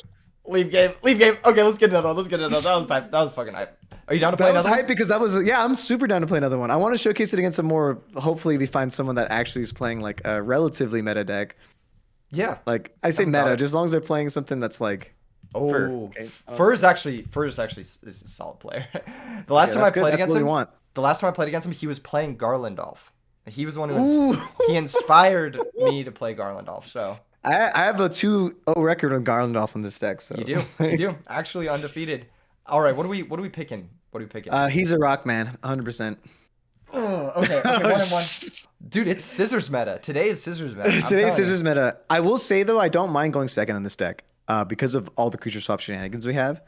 Leave game. Okay, let's get another one. That was hype. That was fucking hype. Are you down to play another one? That was hype because I'm super down to play another one. I want to showcase it against some more. Hopefully, we find someone that actually is playing like a relatively meta deck. Yeah. Like I say meta, just as long as they're playing something that's like. Fur. Okay. Fur is actually is a solid player. The last time I played against him, he was playing Garlandolf. He was the one who he inspired me to play Garlandolf. So I have a 2-0 record on Garlandolf on this deck. So you do actually undefeated. All right, what are we picking? He's a rock man, 100%. Okay, 1-1. Dude, it's scissors meta. Today is scissors meta. Scissors meta. I will say though, I don't mind going second on this deck. because of all the creature swap shenanigans we have.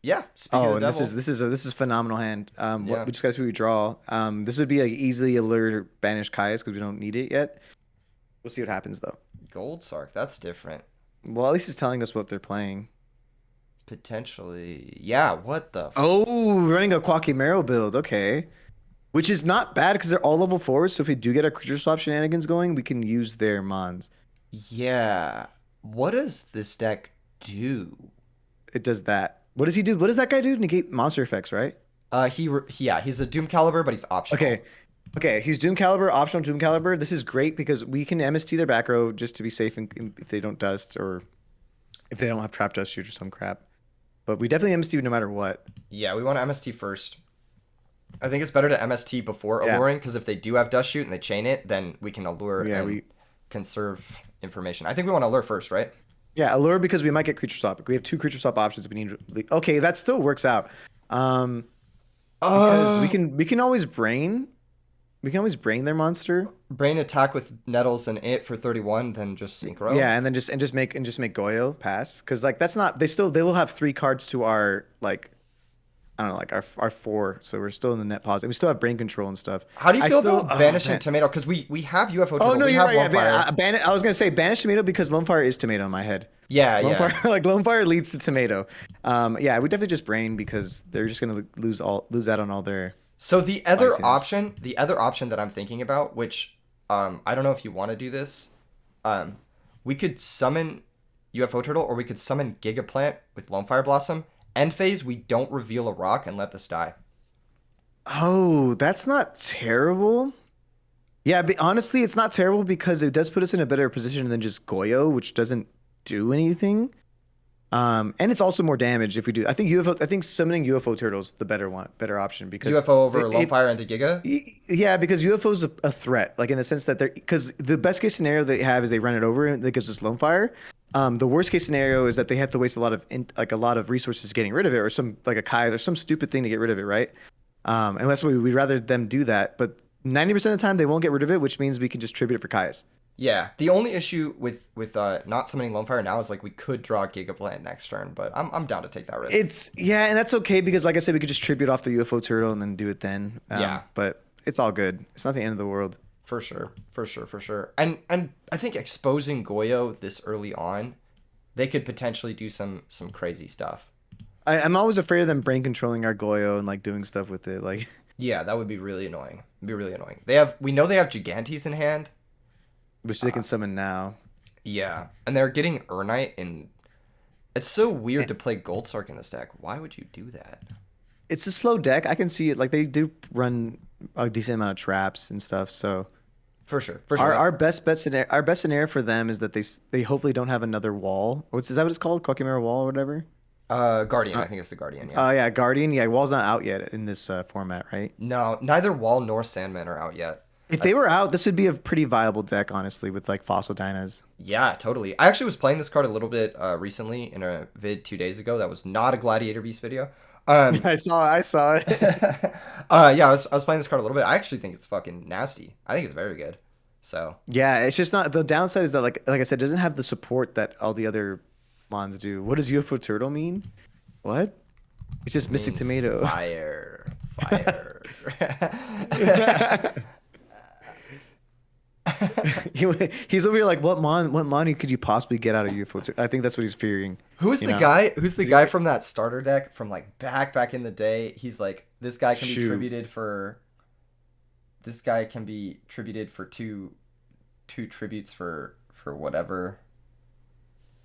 Yeah. Speak of Oh, the and devil. this is phenomenal hand. What Yeah. which guys we draw? This would be like easily alert or banish Caius because we don't need it yet. We'll see what happens though. Gold Sark. That's different. Well, at least it's telling us what they're playing. Potentially. Yeah. What the? Oh, running a Quackimero build. Okay. Which is not bad because they're all level fours. So if we do get our creature swap shenanigans going, we can use their mons. Yeah. What does this deck do? It does that. What does he do? What does that guy do? Negate monster effects, right? Yeah, he's a Doom Caliber, but he's optional. Okay. Okay, he's Doom Caliber, optional Doom Caliber. This is great because we can MST their back row just to be safe if they don't dust or if they don't have trap dust shoot or some crap. But we definitely MST no matter what. Yeah, we want to MST first. I think it's better to MST before Yeah. alluring because if they do have dust shoot and they chain it, then we can allure Yeah, and conserve information. I think we want to allure first, right? yeah, allure because we might get creature swap. We have two creature swap options we need. Okay, that still works out. Um, because Uh, we can always brain. We can always brain their monster. Brain attack with Nettles and it for 31, then just synchro. Yeah, and then just make Goyo pass because like that's not they will have three cards to our like I don't know like our four, so we're still in the net positive. We still have brain control and stuff. How do you I feel still about oh banishing man. Tomato? Because we have UFO Oh Turtle, no, we you're have right. Yeah, Longfire. I was gonna say banish tomato because Lone Fire is tomato in my head. Yeah, Lone yeah. Fire like Lone Fire leads to tomato. Yeah, we definitely just brain because they're just gonna lose out on all their So license. the other option that I'm thinking about, which I don't know if you want to do this, um, we could summon UFO Turtle or we could summon Gigaplant with Lone Fire Blossom. End phase, we don't reveal a rock and let this die. Oh, that's not terrible. Yeah, but honestly, it's not terrible because it does put us in a better position than just Goyo, which doesn't do anything. And it's also more damage if we do. I think summoning UFO turtles the better option because UFO over Lone it Fire into Giga. yeah, because UFO is a threat, like in the sense that they're because the best case scenario they have is they run it over and that gives us lone fire. The worst case scenario is that they have to waste a lot of like a lot of resources getting rid of it, or some like a Kai or some stupid thing to get rid of it, right? And that's why we'd rather them do that. But 90% of the time they won't get rid of it, which means we can just tribute it for Kai's. Yeah, the only issue with not summoning Lone Fire now is like we could draw Gigaplant next turn, but I'm down to take that risk. It's yeah, and that's okay because like I said, we could just tribute off the UFO turtle and then do it then. Yeah. But it's all good. It's not the end of the world. For sure, for sure, for sure. And I think exposing Goyo this early on, they could potentially do some crazy stuff. I'm always afraid of them brain controlling our Goyo and like doing stuff with it. Like Yeah, that would be really annoying. It'd be really annoying. We know they have Gigantes in hand. which they can summon now. Yeah, and they're getting Urnite, and it's so weird to play Gold Sark in this deck. Why would you do that? It's a slow deck. I can see it. Like they do run a decent amount of traps and stuff. So For sure, for sure. our best scenario for them is that they hopefully don't have another wall. Is that what it's called? Quackimera wall or whatever. Guardian. I think it's the Guardian. Yeah. Yeah, Guardian. Yeah, wall's not out yet in this format, right? No, neither Wall nor Sandman are out yet. If they were out, this would be a pretty viable deck, honestly, with like Fossil Dynas. Yeah, totally. I actually was playing this card a little bit recently in a vid 2 days ago. That was not a Gladiator Beast video. I saw it. Yeah, I was playing this card a little bit. I actually think it's fucking nasty. I think it's very good. So Yeah, it's just not the downside is that like I said, it doesn't have the support that all the other mons do. What does UFO Turtle mean? What? It's just Mystic means Tomato. fire, fire. He's over here like, what money could you possibly get out of UFO Turtle? I think that's what he's fearing. Who's you the know? guy? Who's the guy from that starter deck from like back in the day? He's like, this guy can be Shoot. tributed for. This guy can be tributed for two tributes for whatever.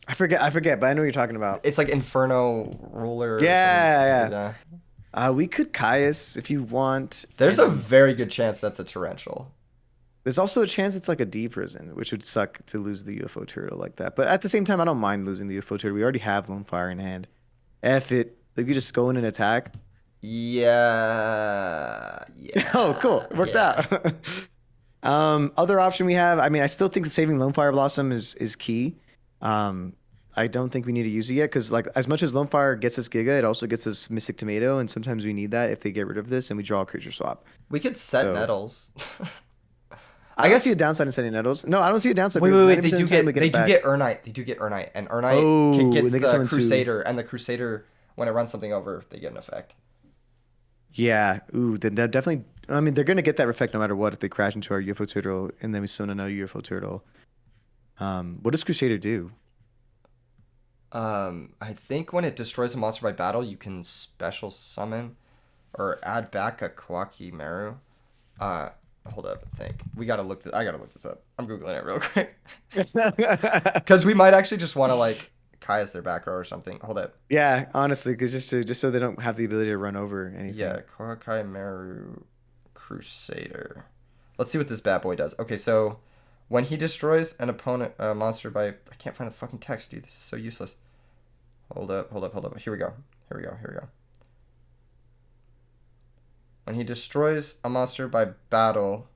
I forget, but I know what you're talking about. It's like Inferno Ruler. Or Yeah, something. We could Caius if you want. There's a very good chance that's a torrential. There's also a chance it's like a D prison, which would suck to lose the UFO turtle like that. But at the same time, I don't mind losing the UFO turtle. We already have Lone Fire in hand. F it. Like you just go in and attack. Yeah. Yeah. Oh, cool. It worked yeah. out. Other option we have, I mean, I still think saving Lone Fire Blossom is key. I don't think we need to use it yet because like as much as Lone Fire gets us Giga, it also gets us Mystic Tomato, and sometimes we need that if they get rid of this and we draw a creature swap. We could set So- Nettles. I I don't see guess. a downside in sending Nettles. No, I don't see a downside Wait, because wait, wait. 90% of the time we get They it do back. get Urnite. They do get Urnite, and Urnite Oh, and gets they get the someone too. Crusader, and the Crusader when it runs something over, they get an effect. Yeah. Ooh, then they're definitely. I mean, they're gonna get that effect no matter what if they crash into our UFO turtle and then we summon another UFO turtle. What does Crusader do? I think when it destroys a monster by battle, you can special summon or add back a Kawaki Meru. Uh, hold up, I think we gotta look. I gotta look this up. I'm googling it real quick because we might actually just want to like Kaya's their back row or something. Hold up. Yeah, honestly, because just so they don't have the ability to run over Yeah, anything. Kawaki Meru Crusader. Let's see what this bad boy does. Okay, so when he destroys an opponent monster by I can't find the fucking text, dude. This is so useless. Hold up, hold up, hold up. Here we go. Here we go. Here we go. When he destroys a monster by battle,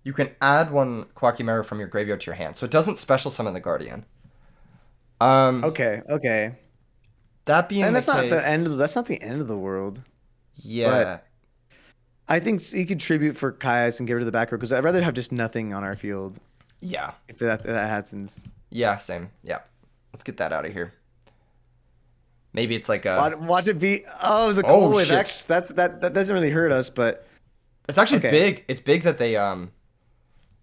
you can add one Quackimera from your graveyard to your hand. So it doesn't special summon the Guardian. Um, Okay, okay. that being And the that's not the end of case, that's not the end of the world. yeah, But I think you could tribute for Caius and get rid of the back row because I'd rather have just nothing on our field yeah, if that happens. yeah, same, yeah. Let's get that out of here. Maybe it's like a, Watch it be. Oh, it was a oh cool wave. shit. That doesn't really hurt us, but It's actually okay. big. It's big that they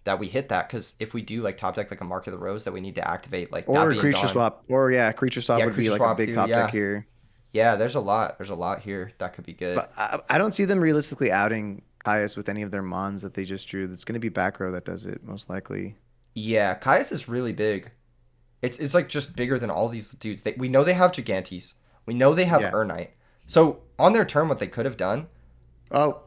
that we hit that because if we do like top deck like a Mark of the Rose that we need to activate like that Or being creature gone. swap. Or yeah, creature swap Yeah, would be creature like a swap big too. top deck Yeah, here. yeah. There's a lot. There's a lot here that could be good. But I don't see them realistically outing Caius with any of their mons that they just drew. It's going to be back row that does it most likely. Yeah, Caius is really big. It's like just bigger than all these dudes. We know they have Gigantes. We know they have Yeah. Urnite. So on their turn, what they could have done Oh,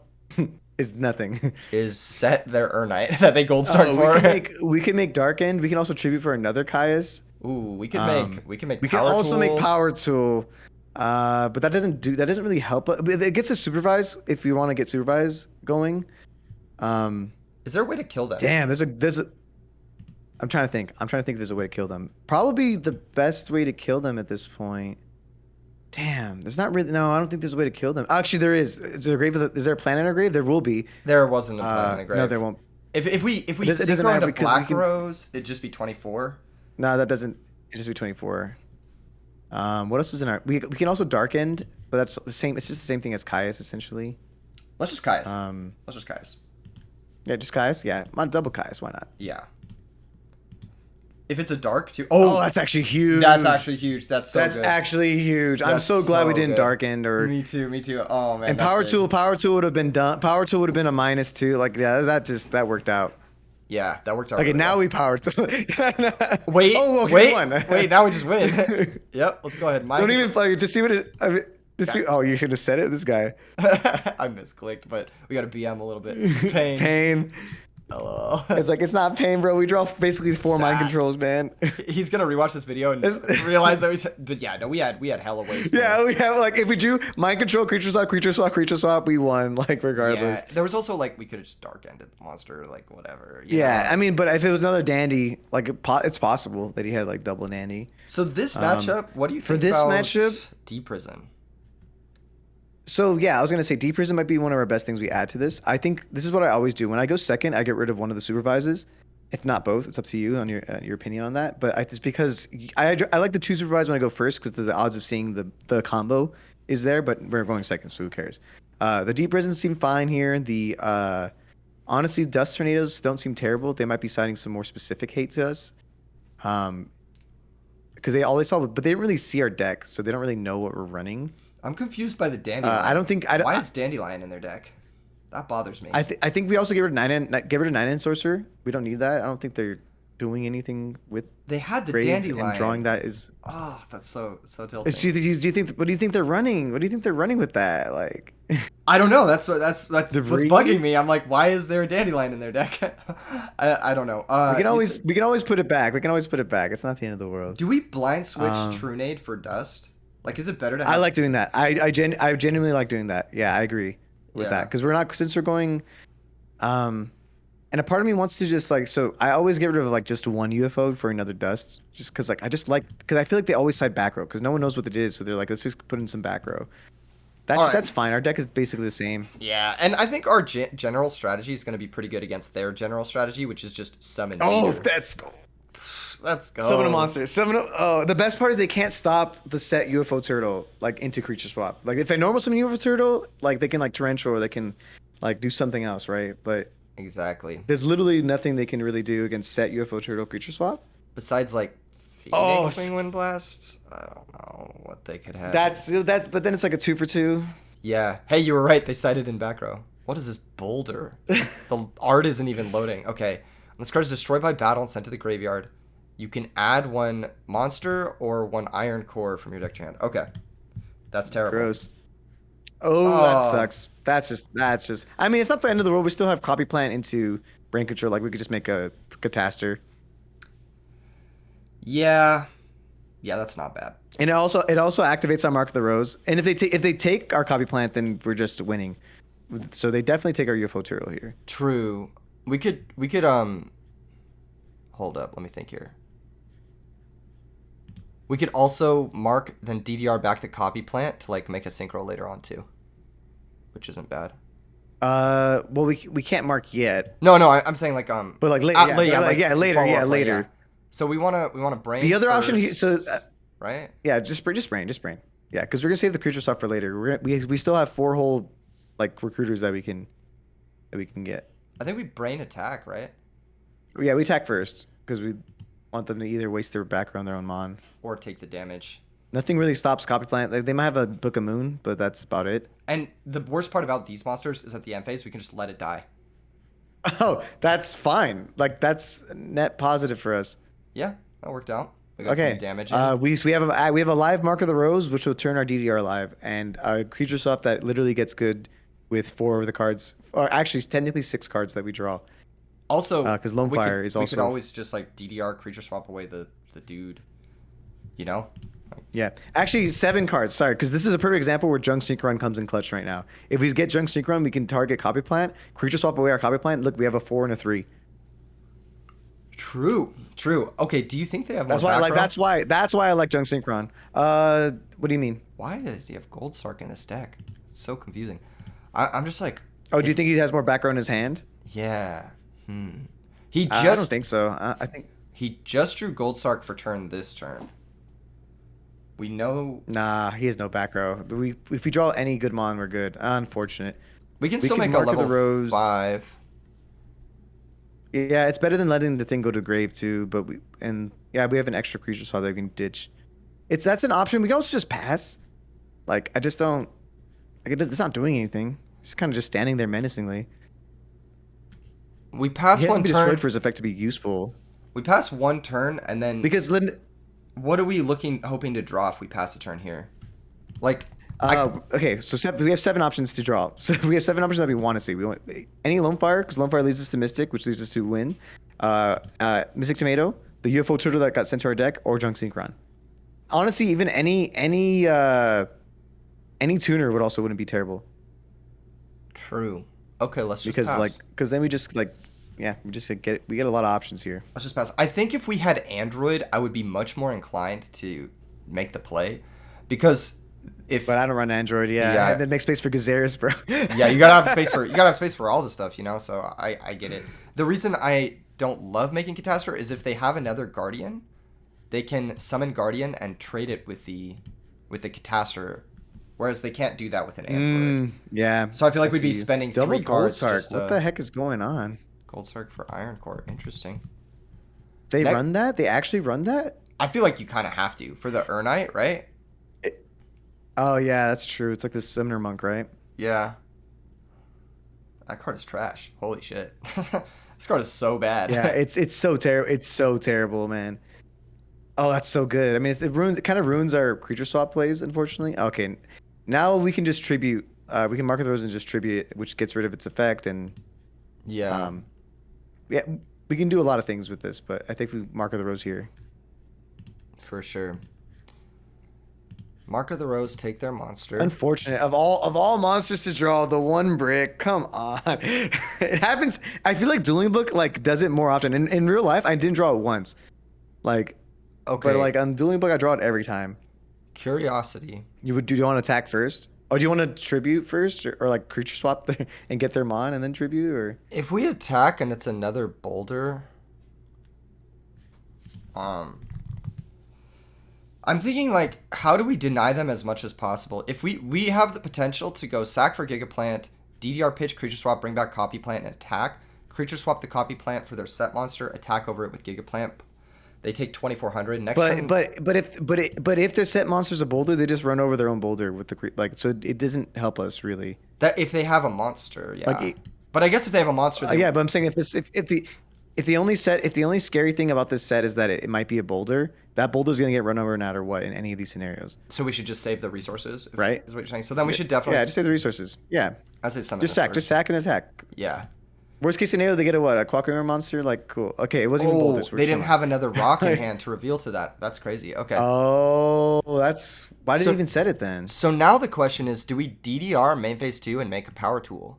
is nothing. is set their Urnite that they gold start Oh, for. we can make Dark End. We can also tribute for another Caius. Ooh, we can make We can Power also make Tool. Power Tool. But that doesn't really help. It gets us supervise if we want to get supervise going. Um, Is there a way to kill them? damn, there's a. I'm trying to think. I'm trying to think if there's a way to kill them. Probably the best way to kill them at this point. Damn, there's not really. No, I don't think there's a way to kill them. Actually, there is. Is there a grave? Is there a planet in our grave? There will be. There wasn't a plan in the grave. No, there won't. If we It doesn't synchro matter into because we Black can. Rose, it'd just be 24. No, that doesn't. It just be 24. What else is in our? We can also dark end, but that's the same. It's just the same thing as Caius essentially. Let's just Caius. Um, Let's just Caius. yeah, just Caius. Yeah, on double Caius. Why not? Yeah. If it's a dark too. Oh, Oh, that's actually huge. that's actually huge. That's so That's good. actually huge. I'm That's so glad we so didn't good. dark end or. Me too. Me too. Oh man. And that's big. Power Tool would have been done. Power Tool would have been a -2. Like yeah, that worked out. Yeah, that worked out. Okay, really now well. we Power Tool. Wait. Oh, okay, wait. one. Wait. Now we just win. Yep. Let's go ahead. Don't even like to see what it. I mean, to see. Oh, you should have said it. This guy. I misclicked, but we got to BM a little bit. Pain. Pain. Hello. It's like it's not pain, bro. We draw basically 4 mind Sad. controls, man. He's gonna rewatch this video and It's- realize that but yeah, no, we had hella ways. to Yeah, win. we have like if we drew mind control, creature swap, creature swap, creature swap, we won. Like regardless. Yeah. There was also like we could have just dark ended the monster, like whatever. you Yeah, know? I mean, but if it was another dandy, like it's possible that he had like double dandy. So this matchup, what do you for think this about matchup- D Prison? So yeah, I was gonna say deep prison might be one of our best things we add to this. I think this is what I always do. When I go second, I get rid of one of the supervises, if not both. It's up to you on your opinion on that. But it's because I like the two supervise when I go first because the odds of seeing the combo is there. But we're going second, so who cares? The deep prisons seem fine here. The honestly, dust tornadoes don't seem terrible. They might be citing some more specific hate to us. Because they always saw, but they didn't really see our deck, so they don't really know what we're running. I'm confused by the Dandelion. I don't think Why is Dandelion in their deck? That bothers me. I think we also get rid of get rid of 9-in sorcerer. We don't need that. I don't think they're doing anything with They had the grave Dandelion. and drawing that is. Oh, that's so tilting. Do you think? What do you think they're running? What do you think they're running with that? Like, I don't know. That's what's Debris? bugging me. I'm like, why is there a Dandelion in their deck? I don't know. we can always put it back. We can always put it back. It's not the end of the world. Do we blind switch Um, Trunade for Dust? Like, is it better to have? I like doing that. I genuinely like doing that. Yeah, I agree with Yeah. that because we're not since we're going. And a part of me wants to just like so I always get rid of like just one UFO for another dust just because I feel like they always side back row because no one knows what it is so they're like let's just put in some back row. All right. That's fine. Our deck is basically the same. Yeah, and I think our general strategy is going to be pretty good against their general strategy, which is just summon Oh, meter. that's Let's summon a go. monster. Oh, the best part is they can't stop the set UFO turtle like into creature swap. Like if they normal summon UFO turtle, like they can like torrential or they can like do something else, right? But Exactly. there's literally nothing they can really do against set UFO turtle creature swap. Besides, like, Oh, Phoenix Wing Wind Blast, I don't know what they could have. that's but then it's like a 2 for 2. Yeah. Hey, you were right. They cited in back row. What is this boulder? The art isn't even loading. Okay. When this card is destroyed by battle and sent to the graveyard, you can add 1 monster or 1 iron core from your deck to hand. Okay. That's terrible. Gross. Oh, that Oh, sucks. That's just. I mean, it's not the end of the world. We still have copy plant into brain control. Like we could just make a catastor. yeah. Yeah, that's not bad. And it also activates our Mark of the Rose. And if they take our copy plant, then we're just winning. So they definitely take our UFO turtle here. True. We could hold up. Let me think here. We could also mark then DDR back the copy plant to like make a synchro later on too, which isn't bad. Well we can't mark yet, No, no, I'm saying like but like later, later. So we wanna brain The other first, option, right? yeah, just brain. Yeah, because we're gonna save the creature stuff for later. We still have 4 whole like recruiters that we can get. I think we brain attack, right? Yeah, we attack first because we want them to either waste their background, their own mon. Or take the damage. Nothing really stops copy plant. Like, they might have a Book of Moon, but that's about it. And the worst part about these monsters is at the end phase we can just let it die. Oh, that's fine. Like that's net positive for us. Yeah, that worked out. We got Okay. some damage in. We have a live Mark of the Rose, which will turn our DDR live, and a creature swap that literally gets good with 4 of the cards, or actually it's technically 6 cards that we draw. Also, 'Cause Lone Fire is we also- could always just like DDR creature swap away the dude. You know? Yeah, actually 7 cards. Sorry, because this is a perfect example where Junk Sneak Run comes in clutch right now. If we get Junk Sneak Run, we can target copy plant, creature swap away our copy plant. Look, we have a 4 and a 3. True. True. Okay, do you think they have more That's why I like. back row? That's why I like Junk Synchron. What do you mean? Why does he have Gold Sark in this deck? It's so confusing. I'm just like, Oh, do you think he has more background in his hand? yeah. He I don't think so. I think he just drew Gold Sark for turn this turn. We know nah, he has no back row. If we draw any good mon, we're good. Unfortunate. we can We still can make a Mark of the level Rose. 5. Yeah, it's better than letting the thing go to grave too. But we have an extra creature swap that we can ditch. That's an option. We can also just pass. Like I just don't. Like it's not doing anything. It's kind of just standing there menacingly. We pass He has to one be turn. destroyed for his effect to be useful. We pass one turn, and then Because what are we hoping to draw if we pass a turn here? Like, okay, so we have 7 options to draw. So we have 7 options that we want to see. We want any Lone Fire, because Lone Fire leads us to Mystic, which leads us to Win. Mystic Tomato, the UFO Turtle that got sent to our deck, or Junk Synchron. Honestly, even any tuner wouldn't be terrible. true. Okay, let's just Because pass. because then we just get a lot of options here. Let's just pass. I think if we had Android, I would be much more inclined to make the play, because if But I don't run Android. Yeah, Yeah. I had to make space for Gazeres, bro. yeah, you gotta have space for all the stuff, you know. So I get it. The reason I don't love making Catastor is if they have another Guardian, they can summon Guardian and trade it with the Catastor, whereas they can't do that with an Android. Yeah. So I feel like we'd be see. spending Double 3 Gold cards Sark. just What the heck is going on? Gold Sark for Iron Core. Interesting. They run that? They actually run that? I feel like you kind of have to for the Urnite, right? Oh yeah, that's true. It's like the Summoner Monk, right? Yeah. That card is trash. Holy shit. This card is so bad. Yeah, it's so terrible. It's so terrible, man. Oh, that's so good. I mean, it kind of ruins our creature swap plays, unfortunately. Okay, now we can just tribute. We can Mark of the Rose and just tribute, which gets rid of its effect, and Yeah. yeah, we can do a lot of things with this. But I think we Mark of the Rose here. For sure. Mark of the Rose, take their monster. Unfortunate of all monsters to draw, the 1 brick. Come on, it happens. I feel like Dueling Book like does it more often. In real life, I didn't draw it once. Like, Okay. but like on Dueling Book, I draw it every time. Curiosity. Do you want to attack first? Oh, do you want to tribute first, or like creature swap and get their mon and then tribute, or If we attack and it's another boulder, um, I'm thinking like, how do we deny them as much as possible? If we have the potential to go sack for Gigaplant, DDR pitch, creature swap, bring back copy plant, and attack. Creature swap the copy plant for their set monster, attack over it with Gigaplant. They take 2400. Next turn, but if their set monster's a boulder, they just run over their own boulder with like, so it doesn't help us really. that if they have a monster, yeah. Like, But I guess if they have a monster, they yeah, but I'm saying if the only scary thing about this set is that it might be a boulder, that boulder's gonna get run over no matter what in any of these scenarios, so we should just save the resources, right? is what you're saying. So then we should definitely, Yeah, just save the resources. Yeah, I'd say summon just this sack, first. just sack and attack. Yeah. Worst case scenario, they get a what? A Quackhammer monster? Like, cool. Okay, it wasn't even boulders. They didn't have another rock in hand to reveal to that. That's crazy. Okay. Oh, that's why did So- they even set it then? So now the question is, do we DDR main phase 2 and make a power tool?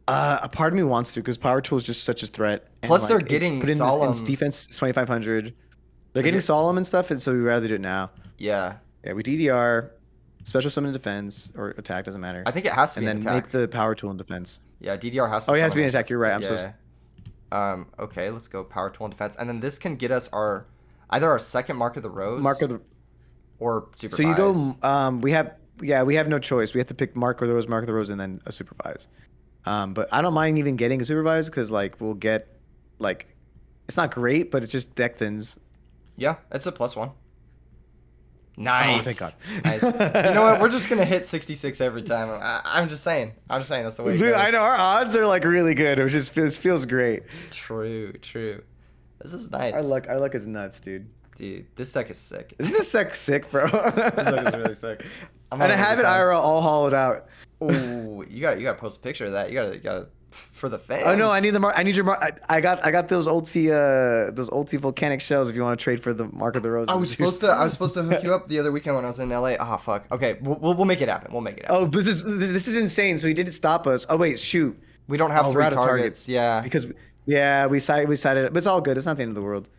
A part of me wants to because power tool is just such a threat. And, Plus they're it getting put in solemn. its defense 2500. They're getting solemn and stuff, and so we'd rather do it now. Yeah. Yeah, we DDR, special summon defense or attack doesn't matter, I think it has to be and an then attack. make the power tool in defense. Yeah, DDR has to Oh, it has to be summon an attack. You're right. I'm Yeah. Okay, let's go power tool and defense. And then this can get us either our second Mark of the Rose Mark of the. or supervise. So you go. We have no choice. We have to pick Mark of the Rose, and then a supervise. But I don't mind even getting a supervise because like we'll get like it's not great, but it's just deck thins. Yeah, it's a +1. Nice. Oh, thank God. Nice. You know what? We're just gonna hit 66 every time. I'm just saying. That's the way it Dude, goes. I know our odds are like really good. It just feels great. True. This is nice. Our luck is nuts, dude. Dude, this deck is sick. Isn't this deck sick, bro? This deck is really sick. And I have it IRL all hollowed out. Oh, you gotta post a picture of that. You gotta for the fans. Oh no, I need the mark. I need your mark. I got those ulti volcanic shells. If you want to trade for the Mark of the Rose. I was supposed to hook you up the other weekend when I was in LA. Ah, fuck. Okay, we'll make it happen. We'll make it happen. Oh, this is insane. So he didn't stop us. Oh wait, shoot. We don't have Oh, 3 we're out of targets. Yeah. Because we cited it, but it's all good. It's not the end of the world.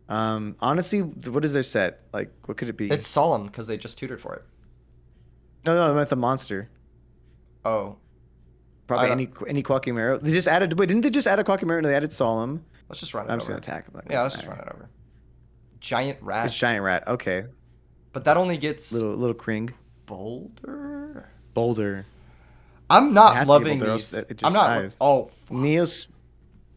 Honestly, what is their set? Like, what could it be? It's solemn because they just tutored for it. No, I meant the monster. Oh. Probably any Quackhammer. They just added. Wait, didn't they just add a Quackhammer? No, they added Solemn. Let's just run it I'm over. just gonna attack it. Like, Yeah, let's just run it over. Giant rat. It's giant rat. Okay. But that only gets Little Kring. Boulder. It I'm not has to be loving Boulder, else these. it just I'm not. dies. Oh. Fuck. Neos.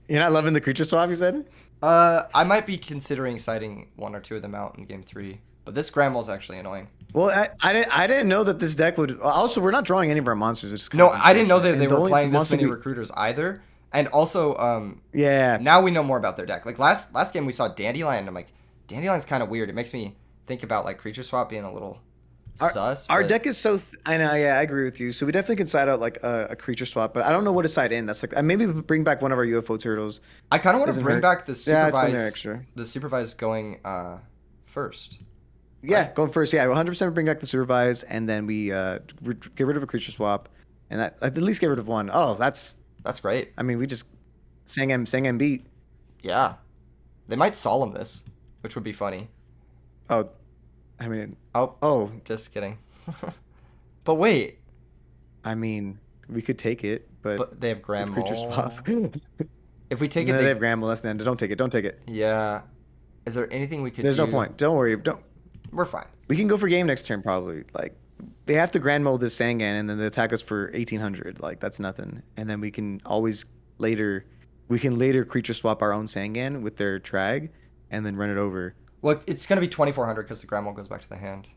You're not loving the creature swap, you said? I might be considering citing 1 or 2 of them out in game 3, but this Grammel's actually annoying. Well, I didn't know that this deck would. Also, we're not drawing any of our monsters. It's No, I didn't know that they And the were only playing this monster many we- recruiters either. And also, Yeah. now we know more about their deck. Like last game we saw Dandelion, and I'm like, Dandelion's kind of weird. It makes me think about like creature swap being a little sus. Our but deck is so. I know. Yeah, I agree with you. So we definitely can side out like a creature swap, but I don't know what to side in. That's like maybe bring back one of our UFO turtles. I kind of want to Doesn't bring hurt. back the Yeah, it's one supervise. there extra. The supervise going first. Yeah, Right. going first. Yeah, 100% bring back the supervise, and then we get rid of a creature swap, and that at least get rid of one. Oh, that's. That's great. I mean, we just sang him beat. Yeah, they might solemn this, which would be funny. Oh, I mean. Oh, Oh, just kidding. But wait, I mean, we could take it, but they have it's Grandma. creature swap. If we take No, it, they have Gramble. That's the end. Don't take it. Don't take it. yeah. Is there anything we could There's do? no point. Don't worry. Don't. We're fine. We can go for game next turn probably. Like they have to grand mold this Sangan and then they attack us for 1800. Like that's nothing. And then we can always later creature swap our own Sangan with their Trag and then run it over. Well, it's gonna be 2400 because the Grandma goes back to the hand.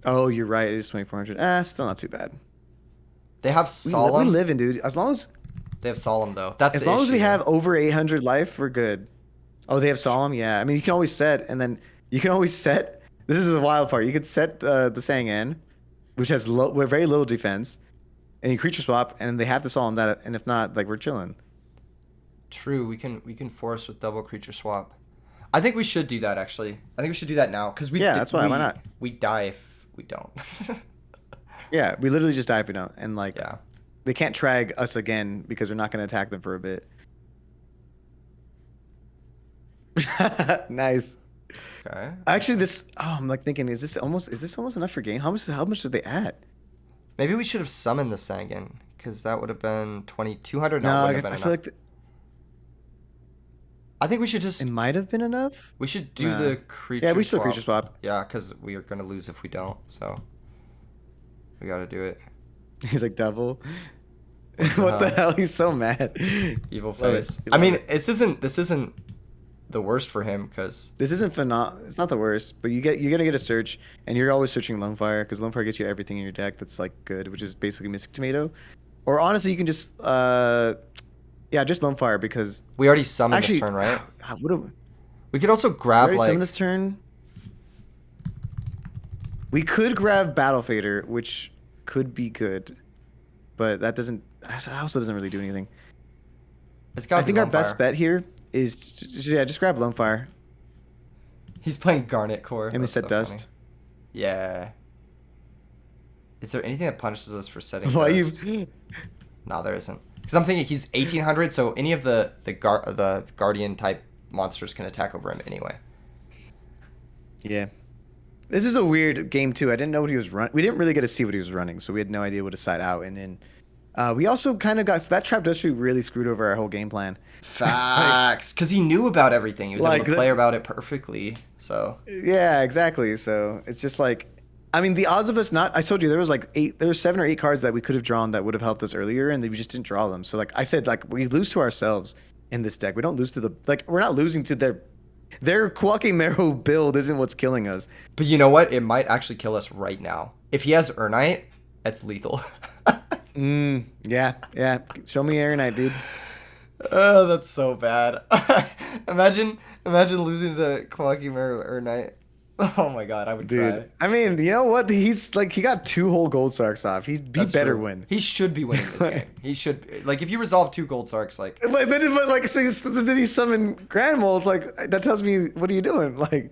Oh, you're right. It is 2400. Still not too bad. They have solemn. We live in, dude. As long as They have solemn though. That's as the long as we issue. have over 800 life, we're good. Oh, they have solemn. Yeah. I mean, you can always set and then you can always set. This is the wild part. You could set the Sangan, which has very little defense, and you creature swap, and they have to solemn that. And if not, like we're chilling. True. We can force with double creature swap. I think we should do that actually. I think we should do that now because Yeah, that's why. Why not? We die if we don't. Yeah, we literally just die if we don't, and like Yeah. they can't trag us again because we're not going to attack them for a bit. Nice. Okay. Actually, this. Oh, I'm like thinking, is this almost enough for game? How much did they add? Maybe we should have summoned the Sangan, because that would have been 2,200. No, it No, wouldn't have been I feel enough. like I think we should it just might have been enough. we should do Nah. the Yeah, creature we still creature swap. swap. Yeah, because we are gonna lose if we don't. So we gotta do it. He's like devil. What the What the hell? hell? He's so mad. Evil Love it. face. You I love mean, it. this isn't the worst for him because This isn't It's not the worst, but you're gonna get a search, and you're always searching Lone Fire because Lone Fire gets you everything in your deck that's like good, which is basically Mystic Tomato. Or honestly, you can just yeah, just Lone Fire because we already summoned this actually, turn, right? what do We could also we grab already like summon this turn? We could grab Battle Fader, which could be good, but that doesn't. Also doesn't really do anything. it's I gotta be think our Lone best Fire. bet here is yeah, just grab Lone Fire He's playing Garnet Core. and we That's set so Dust. funny. Yeah. Is there anything that punishes us for setting Why Dust? you? No, there isn't. Because I'm thinking he's 1800, so any of the Guardian type monsters can attack over him anyway. Yeah. This is a weird game too. I didn't know what he was running. We didn't really get to see what he was running, so we had no idea what to side out. And then we also kind of got so that trap dust streak really screwed over our whole game plan. Facts. Because he knew about everything. He was Like able to play about it perfectly. So Yeah, exactly. So it's just like, I mean, the odds of us not. I told you there were 7 or 8 cards that we could have drawn that would have helped us earlier, and we just didn't draw them. So like I said, like we lose to ourselves in this deck. We don't lose to we're not losing to their Kwake Marrow build isn't what's killing us. But you know what? It might actually kill us right now. If he has Urnite, that's lethal. Yeah. Show me Air Knight, dude. Oh, that's so bad. imagine losing to Kawaki or Knight. Oh my god, I would Dude, cry. I mean, you know what? He's like he got 2 whole gold sarks off. He That's better true. win. He should be winning this game. He should. Like, if you resolve 2 gold sarks, like, But like, so then he summoned Granimals. Like that tells me, what are you doing? Like,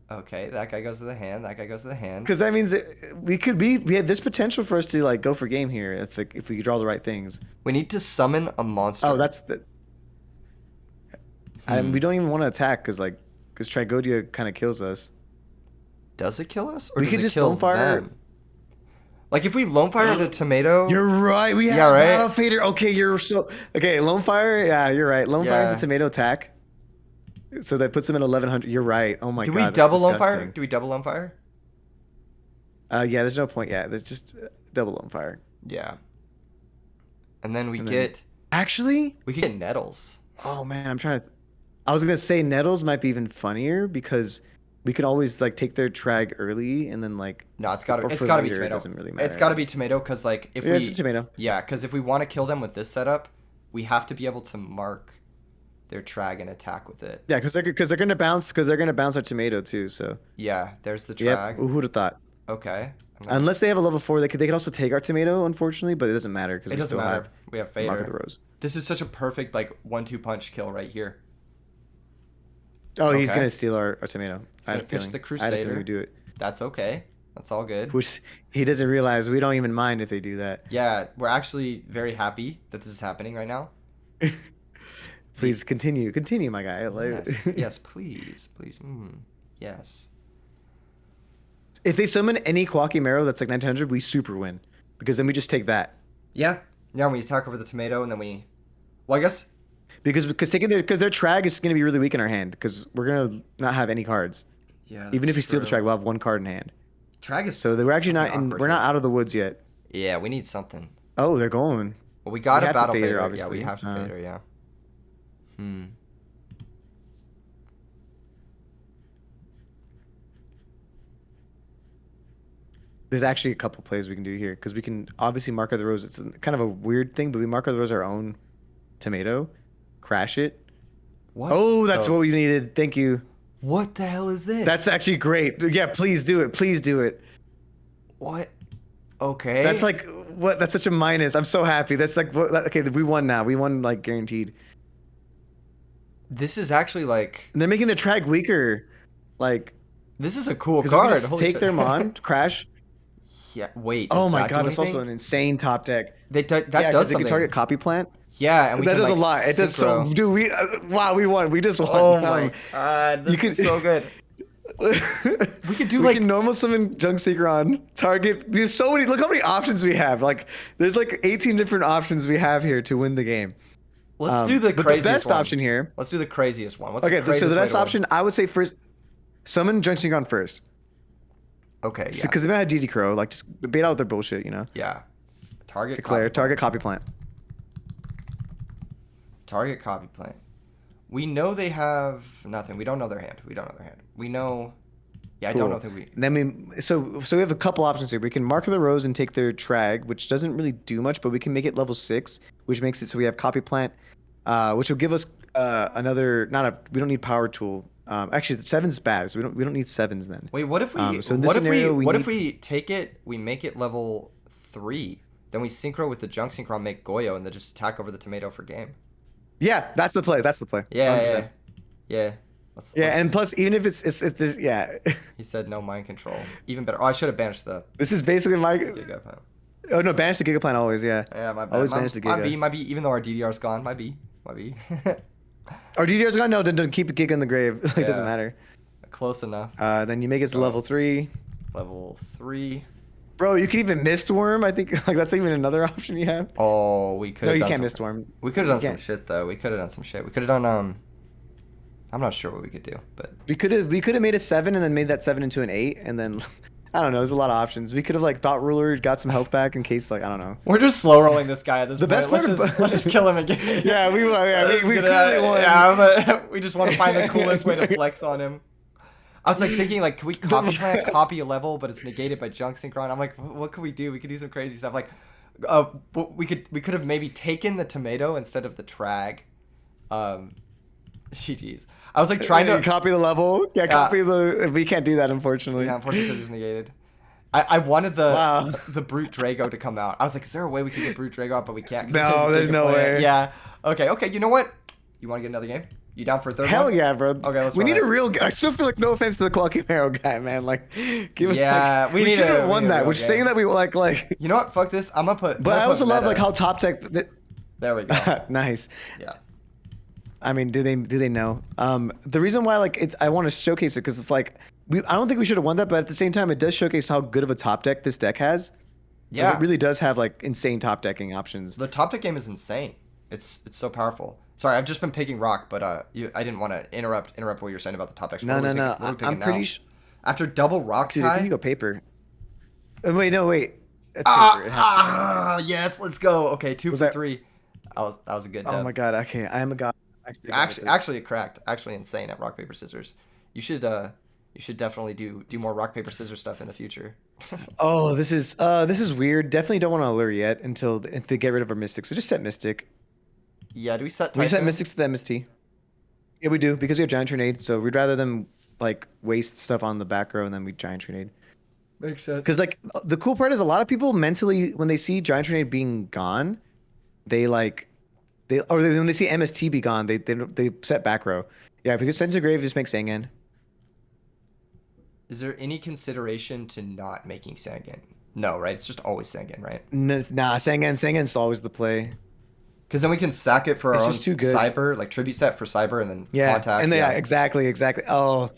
okay, that guy goes to the hand. That guy goes to the hand. because that means we had this potential for us to like go for game here if we could draw the right things. We need to summon a monster. Oh, that's the. We don't even want to attack because Trigodia kind of kills us. Does it kill us, or We does could it just kill lone fire. them? Like, if we lone fire the tomato. You're right. We have Yeah, right? Battle Fader. Okay, Lone Fire. Yeah, you're right. Lone Fire is Yeah. a tomato attack. So that puts him at 1100. You're right. Oh my Do god. we that's double lone fire? disgusting. Do we double lone fire? Yeah, there's no point. Yeah, there's just double Lone Fire. Yeah. And then we And then- get Actually, we can get nettles. oh man, I was gonna say Nettles might be even funnier because we could always like take their trag early and then like. No, it's or gotta for be later, it tomato. doesn't really matter. It's gotta be tomato because like if Yeah, it's we a tomato. yeah, because if we want to kill them with this setup, we have to be able to mark their trag and attack with it. Yeah, because they're gonna bounce our tomato too. So. Yeah, there's the Yep. trag. Who'd have thought? Okay. And then Unless they have a level 4, they could also take our tomato, unfortunately, but it doesn't matter because it doesn't matter. We have Mark of the Fader. Rose. This is such a perfect like 1-2 punch kill right here. Oh, he's Okay. gonna steal our tomato. He's I had gonna a pitch feeling. the I had a Crusader. feeling we'd do it. That's okay. That's all good. Which he doesn't realize we don't even mind if they do that. Yeah, we're actually very happy that this is happening right now. Please continue, my guy. Like, Yes, yes, please. Yes. If they summon any Kwake Marrow that's like 900, we super win because then we just take that. Yeah. Yeah, we attack over the tomato and then we. Well, I guess. Because their trag is gonna be really weak in our hand because we're gonna not have any cards. Yeah. Even if we steal the true. trag, we'll have 1 card in hand. Trag is. So we're actually not fucking awkward we're not here. out of the woods yet. Yeah, we need something. Oh, they're going. Well, we got We a have to battle Fader, fader. Yeah, obviously. we have to fader. Yeah. There's actually a couple plays we can do here because we can obviously Mark of the Rose. It's kind of a weird thing, but we Mark of the Rose our own tomato, crash it. What? Oh, that's the- what we needed. Thank you. What the hell is this? That's actually great. Yeah, please do it. Please do it. What? Okay. That's like what? That's such a minus. I'm so happy. That's like okay. We won now. We won like guaranteed. This is actually like. And they're making the trag weaker, like This is a cool because we card. just Holy take shit. their mon crash. Yeah. Wait. Oh does my that do god, that's also anything? an insane top deck. That Yeah, does 'cause they something. can target copy plant. Yeah, and we That can, does like, a lot. It does so. synchro. Dude, wow, we won. We just won. Oh my god, this You can- is so good. We could do we like can normal summon Junk Seeker on target. There's so many. Look how many options we have. Like there's like 18 different options we have here to win the game. let's do the But the craziest best one. option here. Let's do the craziest one. What's Okay, the craziest so the way best to win? option I would say first summon Junk Seeker on first. Okay, yeah. Because they might have DD Crow, like just bait out their bullshit, you know. Yeah. Target Declare, copy target plant. copy plant. Target copy plant. We know they have nothing. We don't know their hand. We don't know their hand. We know. Yeah, I don't know if we. Then so we have a couple options here. We can mark the rows and take their trag, which doesn't really do much, but we can make it level 6, which makes it so we have copy plant, which will give us another. We don't need power tool. Actually, the 7's bad, so we don't need 7s then. Wait, what if we? So in this scenario, if we take it? We make it level 3. Then we synchro with the junk synchron, make Goyo, and then just attack over the tomato for game. Yeah, that's the play. That's the play. Yeah. Let's And plus, even if it's this, yeah. He said no mind control. Even better. Oh, I should have banished the This is basically my. Giga Plant. Oh no, banish the Giga Plant always. Yeah. Yeah, my bad. Always banish the Giga. My B. Even though our DDR's gone, my B. Our DDR's gone. No, don't keep a Giga in the grave. It doesn't matter. Close enough. Then you make it to level 3. Level 3. Bro, you can even mist worm. I think like that's even another option you have. Oh, we could. No, have you done can't some, mist worm. We could have done some can't. shit though. We could have done some shit. We could have done I'm not sure what we could do, but We could have made a 7 and then made that 7 into an 8 and then I don't know. There's a lot of options. We could have like thought ruler, got some health back in case like I don't know. we're just slow rolling this guy at this The point. best part let's just kill him again. Yeah, we clearly won. Yeah, but we just want to find the coolest way to flex on him. I was like thinking like, can we copy a level, but it's negated by junk synchron? I'm like, what could we do? We could do some crazy stuff. Like, we could have maybe taken the tomato instead of the trag. GG's. I was like trying to copy the level. Yeah, copy the. We can't do that unfortunately. Yeah, unfortunately because it's negated. I wanted the Brute Drago to come out. I was like, is there a way we could get Brute Drago out, but we can't? No, there's no way. Yeah. Okay. You know what? You want to get another game? You down for a third Hell one? yeah, bro. Okay, let's We run need it. a real. I still feel like no offense to the Qualky Arrow guy, man. Like, give us. Yeah, like, we need should a- have won we need a that. real Which saying game. that we like. You know what? Fuck this. I'm gonna put. But I also love like how top tech. There we go. Nice. Yeah. I mean, do they know? The reason why like I want to showcase it because it's like I don't think we should have won that, but at the same time, it does showcase how good of a top deck this deck has. Yeah. It really does have like insane top decking options. The top deck game is insane. It's so powerful. Sorry, I've just been picking rock, but I didn't want to interrupt what you're saying about the top decks. No. I'm pretty sure. After double rock Dude, tie. can you go paper? Wait, no, wait. That's paper. It has to be. Yes, let's go. Okay, 2 Was for that- 3. That was a good. Oh dub. my god. Okay, I am a god. Actually, it cracked. Actually, insane at rock paper scissors. You should definitely do more rock paper scissors stuff in the future. Oh, this is weird. Definitely don't want to lure yet until if they get rid of our mystic. So just set mystic. Yeah, do we set? We set Typhoon? mystics to the MST. Yeah, we do because we have giant grenade. So we'd rather them like waste stuff on the back row and then we giant grenade. Makes sense. Because like the cool part is a lot of people mentally when they see giant grenade being gone, when they see MST be gone, they set back row. Yeah, because Sense of Grave just makes Sangan. Is there any consideration to not making Sangan? No, right? It's just always Sangan, right? Nah, Sangan's always the play. Because then we can sack it for It's our own just too good. cyber, like tribute set for cyber, and then Yeah, contact. and exactly. Oh,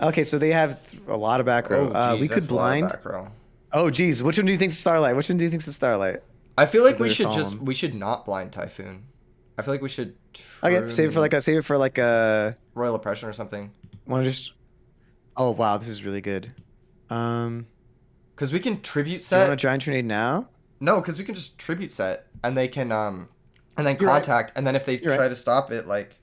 okay. So they have a lot of back row. Oh, geez, we could that's a lot of blind. back row. Oh, geez. Which one do you think's Starlight? I feel like we They're should solemn. we should not blind Typhoon. I feel like we should. Okay, save it for like a. Royal Oppression or something. Want to just? Oh wow, this is really good. Because we can tribute Do you set. want a giant grenade now? No, because we can just tribute set, and they can and then You're right. contact, and then if they You're try right. to stop it, like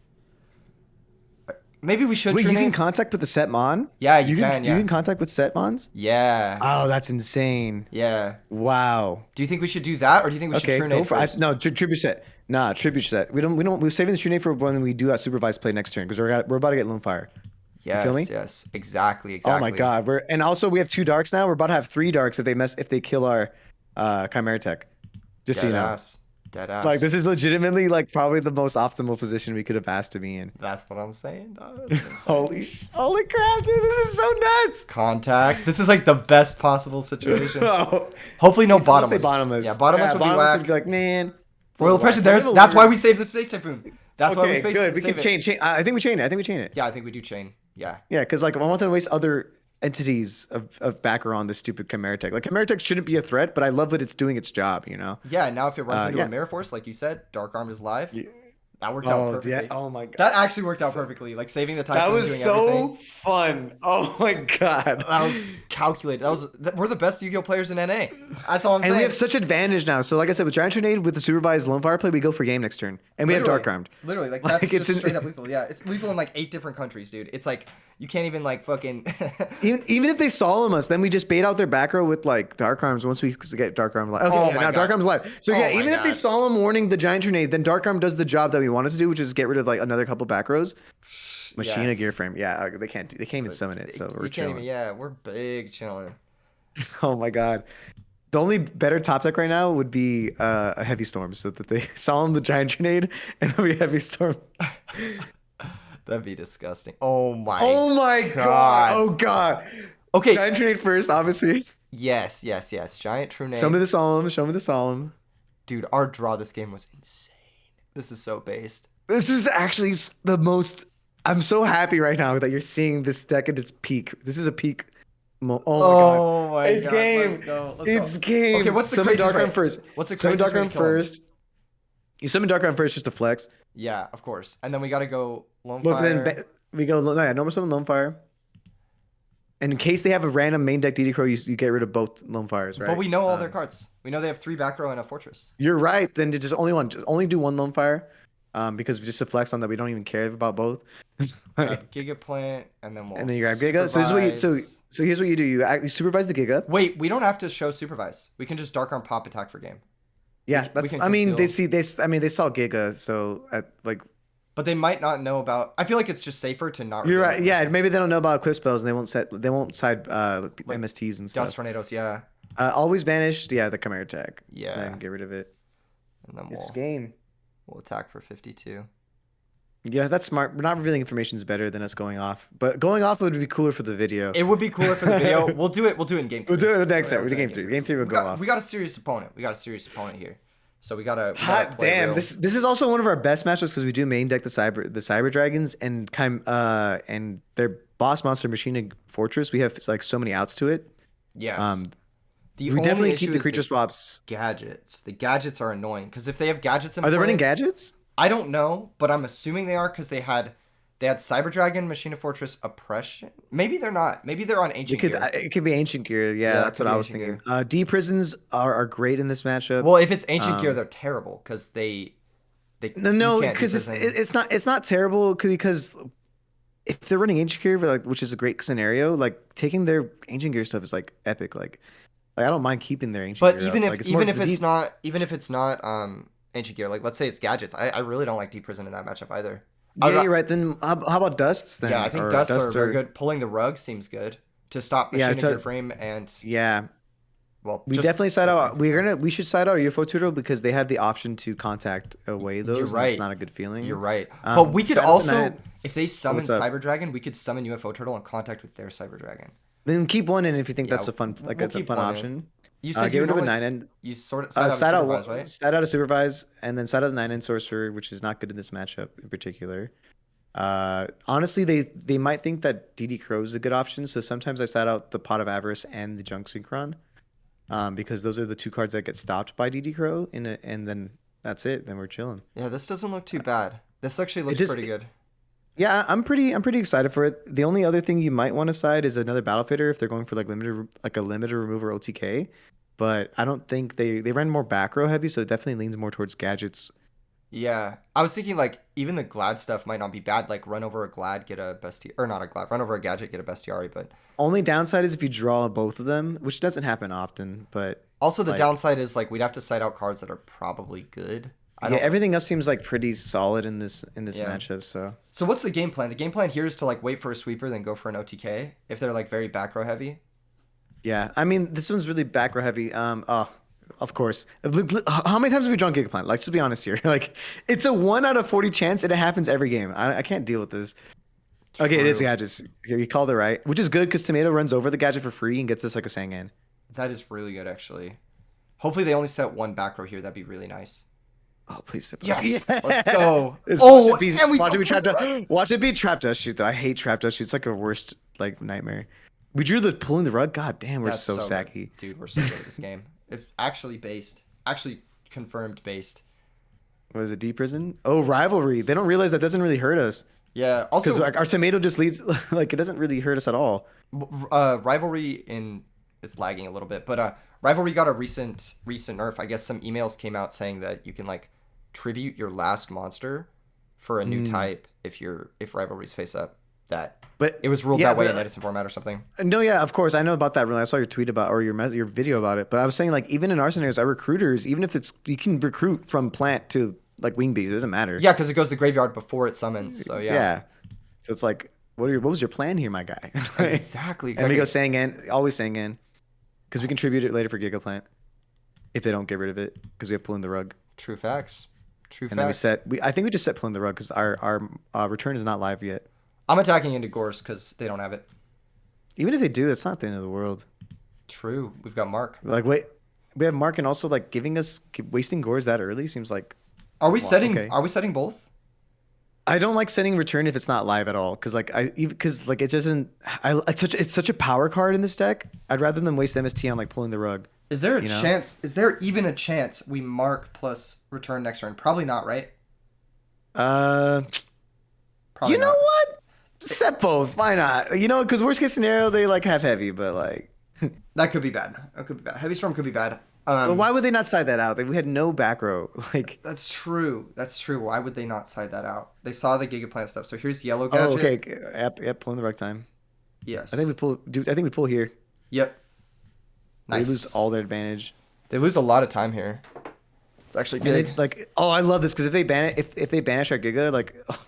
maybe we should. Wait, you Trinate. can contact with the Setmon? Yeah, you can. You can contact with Setmons? Yeah. Oh, that's insane. Yeah. Wow. Do you think we should do that, or do you think we Okay, should go Trinate for first? no tribute set. Nah, tribute set. We're saving the Trinate for when we do a supervised play next turn because we're about to get Loomfire. Yes. feel me? Yes. Exactly. Oh my god. And also we have 2 darks now. We're about to have 3 darks if they kill our Chimera Tech. Just so you know. Dead ass. Like this is legitimately like probably the most optimal position we could have asked to be in. That's what I'm saying, dog. Holy crap, dude! This is so nuts. Contact. This is like the best possible situation. Oh. Hopefully no Let's say bottomless. bottomless. Yeah, bottomless would be bottomless whack. would be like, man. Royal Oppression. That's why we save the Space Typhoon. That's why we Okay, space. good. We save can it. chain. I think we chain it. Yeah, I think we do chain. Yeah. Yeah, because like I want them to waste other entities of backer on this stupid Chimera Tech. Like Chimera Tech shouldn't be a threat, but I love that it's doing its job. Yeah, now if it runs into a Yeah. Mirror Force, like you said, Dark Armed is live. Yeah. That worked out Oh yeah. perfectly. Oh my god. That actually worked out So, perfectly. Like saving the that Typhoon, was doing everything. so fun. Oh my god. That was calculated. We're the best Yu-Gi-Oh players in NA. That's all I'm And we saying. have such advantage now. So like I said, with Giant Tornado with the supervised lone fire play, we go for game next turn, and we have Literally, Dark Armed. literally, like Like that's it's just straight up lethal. Yeah, it's lethal in like 8 different countries, dude. It's like you can't even like fucking. even if they solemn us, then we just bait out their back row with like Dark Arms once we get Dark Arm live. Okay, Oh yeah, my now Dark God. Arm's live. So Oh yeah, my even if they God. solemn warning the Giant Tornado, then Dark Arm does the job that we wanted to do, which is get rid of like another couple back rows. Machina Yes. Gear Frame. Yeah, they can't. They can't even summon it. So we're You can't chilling. even. Yeah, we're big chilling. Oh my god. The only better top deck right now would be a Heavy Storm, so that they solemn the Giant Grenade and then we Heavy Storm. That'd be disgusting. Oh my. Oh my god. Oh god. Okay. Giant Grenade first, obviously. Yes, yes, yes. Giant True Name. Show me the Solemn. Show me the Solemn. Dude, our draw this game was insane. This is so based. This is actually the most. I'm so happy right now that you're seeing this deck at its peak. This is a peak. Oh my god. Oh my It's god. game. Let's go. Let's It's go. game. Okay, what's the Summon craziest Dark Arm rate? first. What's the Summon craziest Dark Arm rate to kill him? first. You summon Dark Arm first just to flex. Yeah, of course. And then we gotta go Lone Look, Fire. then we go. No, yeah, normal summon Lone Fire. And in case they have a random main deck DD Crow, you get rid of both Lone Fires, right? But we know all their cards. We know they have 3 back row and a Fortress. You're right. Then just only do one Lone Fire, because just to flex on that we don't even care about both. Giga Plant, and then we'll. And then you grab Giga. So this is what you, so here's what you do. You supervise the Giga. Wait, we don't have to show supervise. We can just Dark Arm Pop attack for game. Yeah, we that's. can I mean, conceal. they saw Giga, so But they might not know about. I feel like it's just safer to not. you're reveal right. Yeah, information. maybe they don't know about equip spells, and they won't side MSTs and stuff. Dust Tornadoes, yeah. Always banished. Yeah, the Chimera Tech. Yeah. And get rid of it. And then It's game. we'll attack for 52. Yeah, that's smart. Not revealing information is better than us going off. But going off would be cooler for the video. It would be cooler for the video. We'll do it in game 3. We'll do it next time. We'll We'll do game 3. Game 3 will go off. We got a serious opponent. here. So we gotta Hot play damn! real. This is also one of our best matchups because we do main deck the cyber dragons and and their boss monster Machina Fortress. We have like so many outs to it. Yes. We only definitely issue keep the is creature swaps. gadgets. The gadgets are annoying because if they have gadgets in Are they play, running gadgets? I don't know, but I'm assuming they are because they had Cyber Dragon, Machina Fortress, Oppression. Maybe they're not. Maybe they're on Ancient Gear. It could be Ancient Gear. Yeah, Yeah, it that's could what be I was Ancient thinking. D prisons are great in this matchup. Well, if it's Ancient Gear, they're terrible because they No, you can't because deprison. it's not terrible because if they're running Ancient Gear, like which is a great scenario, like taking their Ancient Gear stuff is like epic. Like I don't mind keeping their Ancient But Gear. even up. if Like, more even if it's not Ancient Gear, like let's say it's gadgets, I really don't like Deep Prison in that matchup either. yeah, you're right. Then how about Dusts then? Yeah, I think Or Dusts are very good. Pulling the rug seems good to stop Yeah, Machina Gear Frame and Yeah, well, we just definitely side out. We should side out UFO Tutor because they have the option to contact away those. You're and right. It's not a good feeling. You're right. But we could Saturday also, night- if they summon What's up? Cyber Dragon, we could summon UFO Turtle and contact with their Cyber Dragon. Then keep one in if you think Yeah, that's a fun we'll that's a keep fun one in. option. You said get you rid of a normally 9-end. You side out Side out supervise, right? side out a supervise and then side out the 9-end sorcerer, which is not good in this matchup in particular. Honestly, they might think that DD Crow is a good option, so sometimes I side out the Pot of Avarice and the Junk Synchron, because those are the 2 cards that get stopped by DD Crow, and then that's it. Then we're chilling. Yeah, this doesn't look too bad. This actually looks just- pretty good. Yeah, I'm pretty excited for it. The only other thing you might want to side is another Battle Fader if they're going for like a limited remover OTK, but I don't think they ran more back row heavy, so it definitely leans more towards gadgets. Yeah, I was thinking like even the Glad stuff might not be bad. Like run over a Glad, get a Bestiary, or not a Glad, run over a Gadget, get a Bestiary. But Only downside is if you draw both of them, which doesn't happen often, but also the like- downside is like we'd have to side out cards that are probably good. yeah, everything else seems like pretty solid in this Yeah. matchup. So what's the game plan? The game plan here is to like wait for a sweeper, then go for an OTK if they're like very back row heavy. Yeah, I mean this one's really back row heavy. Of course. How many times have we drawn Gigaplant? Like, just be honest here. Like, it's a 1 out of 40 chance, and it happens every game. I can't deal with this. Okay, it is True. gadgets. Okay, you called it right, which is good because Tomato runs over the gadget for free and gets us like a Sangan. That is really good actually. Hopefully they only set 1 back row here. That'd be really nice. Oh, please step up. Yes, Yeah. let's go. Watch Oh, it be, and we watch it be fucking trap dust. run. Watch it be trap dust shoot though. I hate trap dust shoot. It's like a worst like nightmare. We drew the pulling the rug. God damn, we're That's so so good, sacky. dude. We're so good at this game. It's actually based, actually confirmed based. What is it? D prison? Oh, rivalry. They don't realize that doesn't really hurt us Yeah. because Also, like our tomato just leads like it doesn't really hurt us at all. rivalry in it's lagging a little bit, but rivalry got a recent nerf. I guess some emails came out saying that you can like tribute your last monster for a new type if rivalries face up. That But it was ruled yeah, that way but in Edison format or something. no, yeah, of course I know about that. Really, I saw your tweet about or your video about it. But I was saying like even in our scenarios, our recruiters, even if it's you can recruit from plant to like wing bees, it doesn't matter. Yeah, because it goes to the graveyard before it summons. So yeah. Yeah. So it's like, what was your plan here, my guy? Exactly. And we go Exactly. Sangan, always Sangan, because we contribute it later for Giga Plant if they don't get rid of it because we have pulling the rug. True facts. True And then facts. I think we just set pulling the rug because our return is not live yet. I'm attacking into Gores because they don't have it. Even if they do, it's not the end of the world. True. We've got Mark. Like wait, we have Mark and also like wasting gores that early seems like Are we setting? okay. Are we setting both? I don't like setting return if it's not live at all because like it doesn't. It's such a power card in this deck. I'd rather than waste MST on like pulling the rug. Is there a You know? chance? Is there even a chance we mark plus return next turn? Probably not, right? Uh, Probably you know not. what? Set both. Why not? You know, because worst case scenario they like have heavy, but like, That could be bad. That could be bad. Heavy storm could be bad. but why would they not side that out? We had no back row. Like, That's true. That's true. Why would they not side that out? They saw the Gigaplant stuff. So here's yellow oh, gadget. okay, yep, pulling the rug time. Yes. I think we pull. Dude, I think we pull here. Yep. They Nice. lose all their advantage. They lose a lot of time here. It's actually And big. they, like, oh, I love this because if they ban it, if they banish our Giga, like, oh,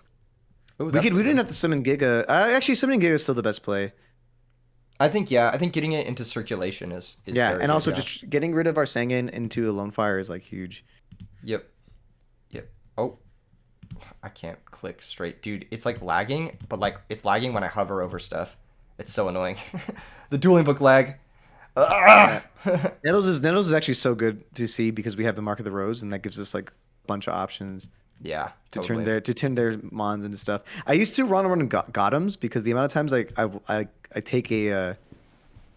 Ooh, we that's didn't good. have to summon Giga. Actually, summoning Giga is still the best play. I think yeah. I think getting it into circulation is Yeah, very and good, also yeah. just getting rid of our Sangan into a Lone Fire is like huge. Yep. Yep. Oh. I can't click straight. Dude, it's like lagging, but like it's lagging when I hover over stuff. It's so annoying. The dueling book lag. Ah! Nettles is actually so good to see because we have the Mark of the Rose, and that gives us like a bunch of options Yeah, to totally. turn their mons into stuff. I used to run around Gotems because the amount of times like I take a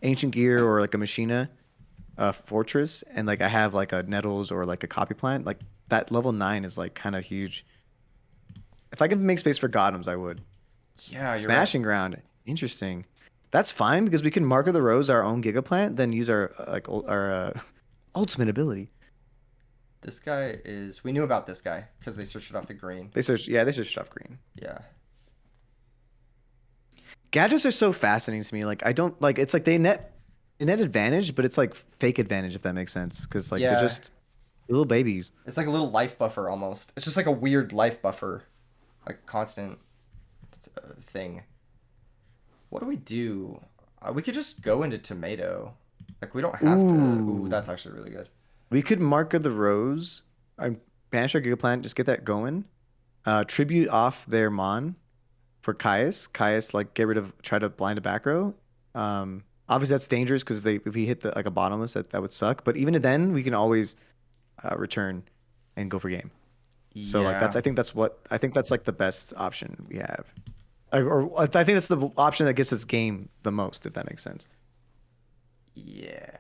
ancient gear or like a machina fortress and like I have like a nettles or like a copy plant, like that level 9 is like kind of huge. If I could make space for Gotems, I would. Yeah, you're Smashing ground, interesting. That's fine because we can Mark of the Rose our own Giga Plant, then use our ultimate ability. right. This guy is. We knew about this guy because they searched it off the green. They searched off green. Yeah. Gadgets are so fascinating to me. Like I don't like it's like they net advantage, but it's like fake advantage if that makes sense. Because like they're Yeah. just little babies. It's like a little life buffer almost. It's just like a weird life buffer, like constant thing. What do we do? We could just go into tomato. Like we don't have to. Ooh, that's actually really good. We could Mark of the Rose, banish our Giga Plant, just get that going. Tribute off their Mon for Caius. Caius like get rid of try to blind a back row. Obviously that's dangerous because if we hit like a bottomless that would suck. But even then we can always return and go for game. So like Yeah. I think that's like the best option we have. Or I think that's the option that gets us game the most, if that makes sense. Yeah.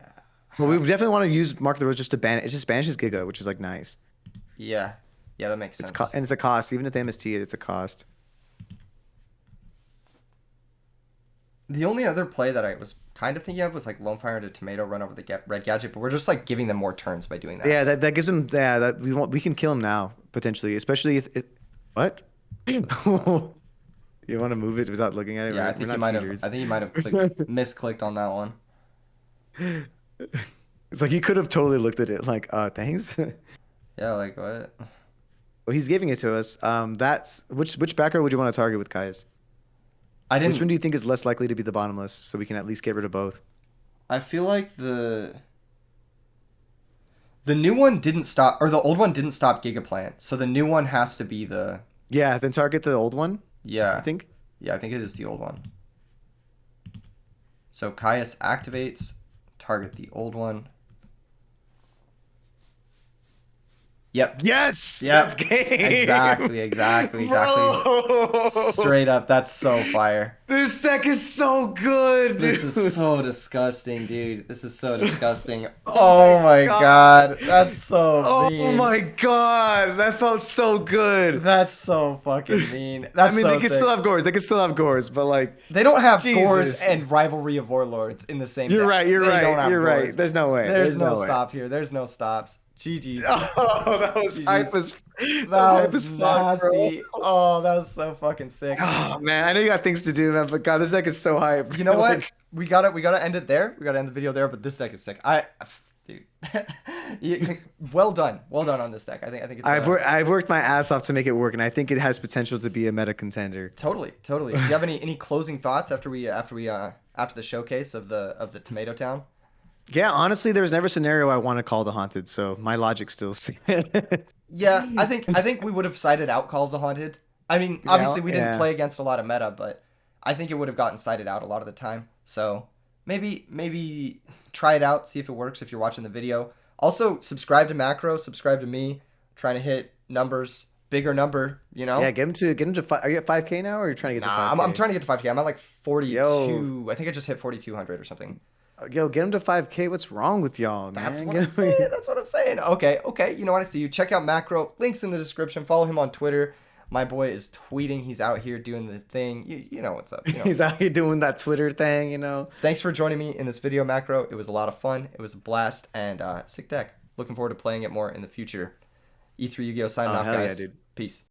Well, we definitely want to use Mark of the Rose just to ban it. It just banishes Giga, which is like nice. Yeah. Yeah, that makes sense. And it's a cost. Even if they MST it, it's a cost. The only other play that I was kind of thinking of was like Lone Fire into Tomato, run over the red gadget, but we're just like giving them more turns by doing that. Yeah, that gives him. Yeah, that we can kill him now potentially, especially if it. What? You want to move it without looking at it? Yeah, I We're think not you might cheaters. have. I think you might have misclicked on that one. It's like he could have totally looked at it like, thanks. Yeah, like what? Well, he's giving it to us. That's which back row would you want to target with Caius? I Which one didn't. do you think is less likely to be the bottomless, so we can at least get rid of both? I feel like the new one didn't stop, or the old one didn't stop Gigaplant, so the new one has to be the. Yeah, then target the old one. Yeah. I think. Yeah, I think it is the old one. So Caius activates, target the old one. Yep. Yes, that's Yep. game. Exactly. Exactly. Exactly. Bro, Straight up. That's so fire. this deck is so good, This is dude. so disgusting, dude. This is so disgusting. Oh my Oh my god. god. That's so Oh mean. my god. That felt so good. That's so fucking mean. I That's mean, they so can still sick. have gores. They can still have gores, but like, They don't have Gores Jesus. and Rivalry of Warlords in the same You're deck. right. You're They don't right. have You're right. Gores. There's no way. There's There's no no way. stop here. There's no stops. GG's. Oh, that was hype GG's. as that was That hype was as fuck, bro. nasty. Oh, that was so fucking sick. Oh man, I know you got things to do, man, but God, this deck is so hype. You know what? Like, We gotta end it there. We gotta end the video there. But this deck is sick. Dude, well done. Well done on this deck. I think it's I've worked my ass off to make it work, and I think it has potential to be a meta contender. totally. Do you have any closing thoughts after the showcase of the Tomato Town? Yeah, honestly, there's never a scenario I want to call the haunted, so my logic still stands. Yeah, I think we would have sided out Call of the Haunted. I mean, obviously we didn't Yeah. play against a lot of meta, but I think it would have gotten sided out a lot of the time. So maybe try it out, see if it works if you're watching the video. Also, subscribe to Macro, subscribe to me. Trying to hit numbers, bigger number, you know? Yeah, get him to five. Are you at 5K now, or are you trying to get to Nah, 5K? I'm trying to get to 5K. I'm at like 42. Yo. I think I just hit 4,200 or something. Yo, get him to 5K. What's wrong with y'all, That's man? what I'm saying. That's what I'm saying. Okay. You know what? I see you. Check out Macro. Links in the description. Follow him on Twitter. My boy is tweeting. He's out here doing this thing. You know what's up. You know. He's out here doing that Twitter thing, you know. Thanks for joining me in this video, Macro. It was a lot of fun. It was a blast and sick deck. Looking forward to playing it more in the future. E3 Yu-Gi-Oh! Signing off, Hell yeah, guys. dude. Peace.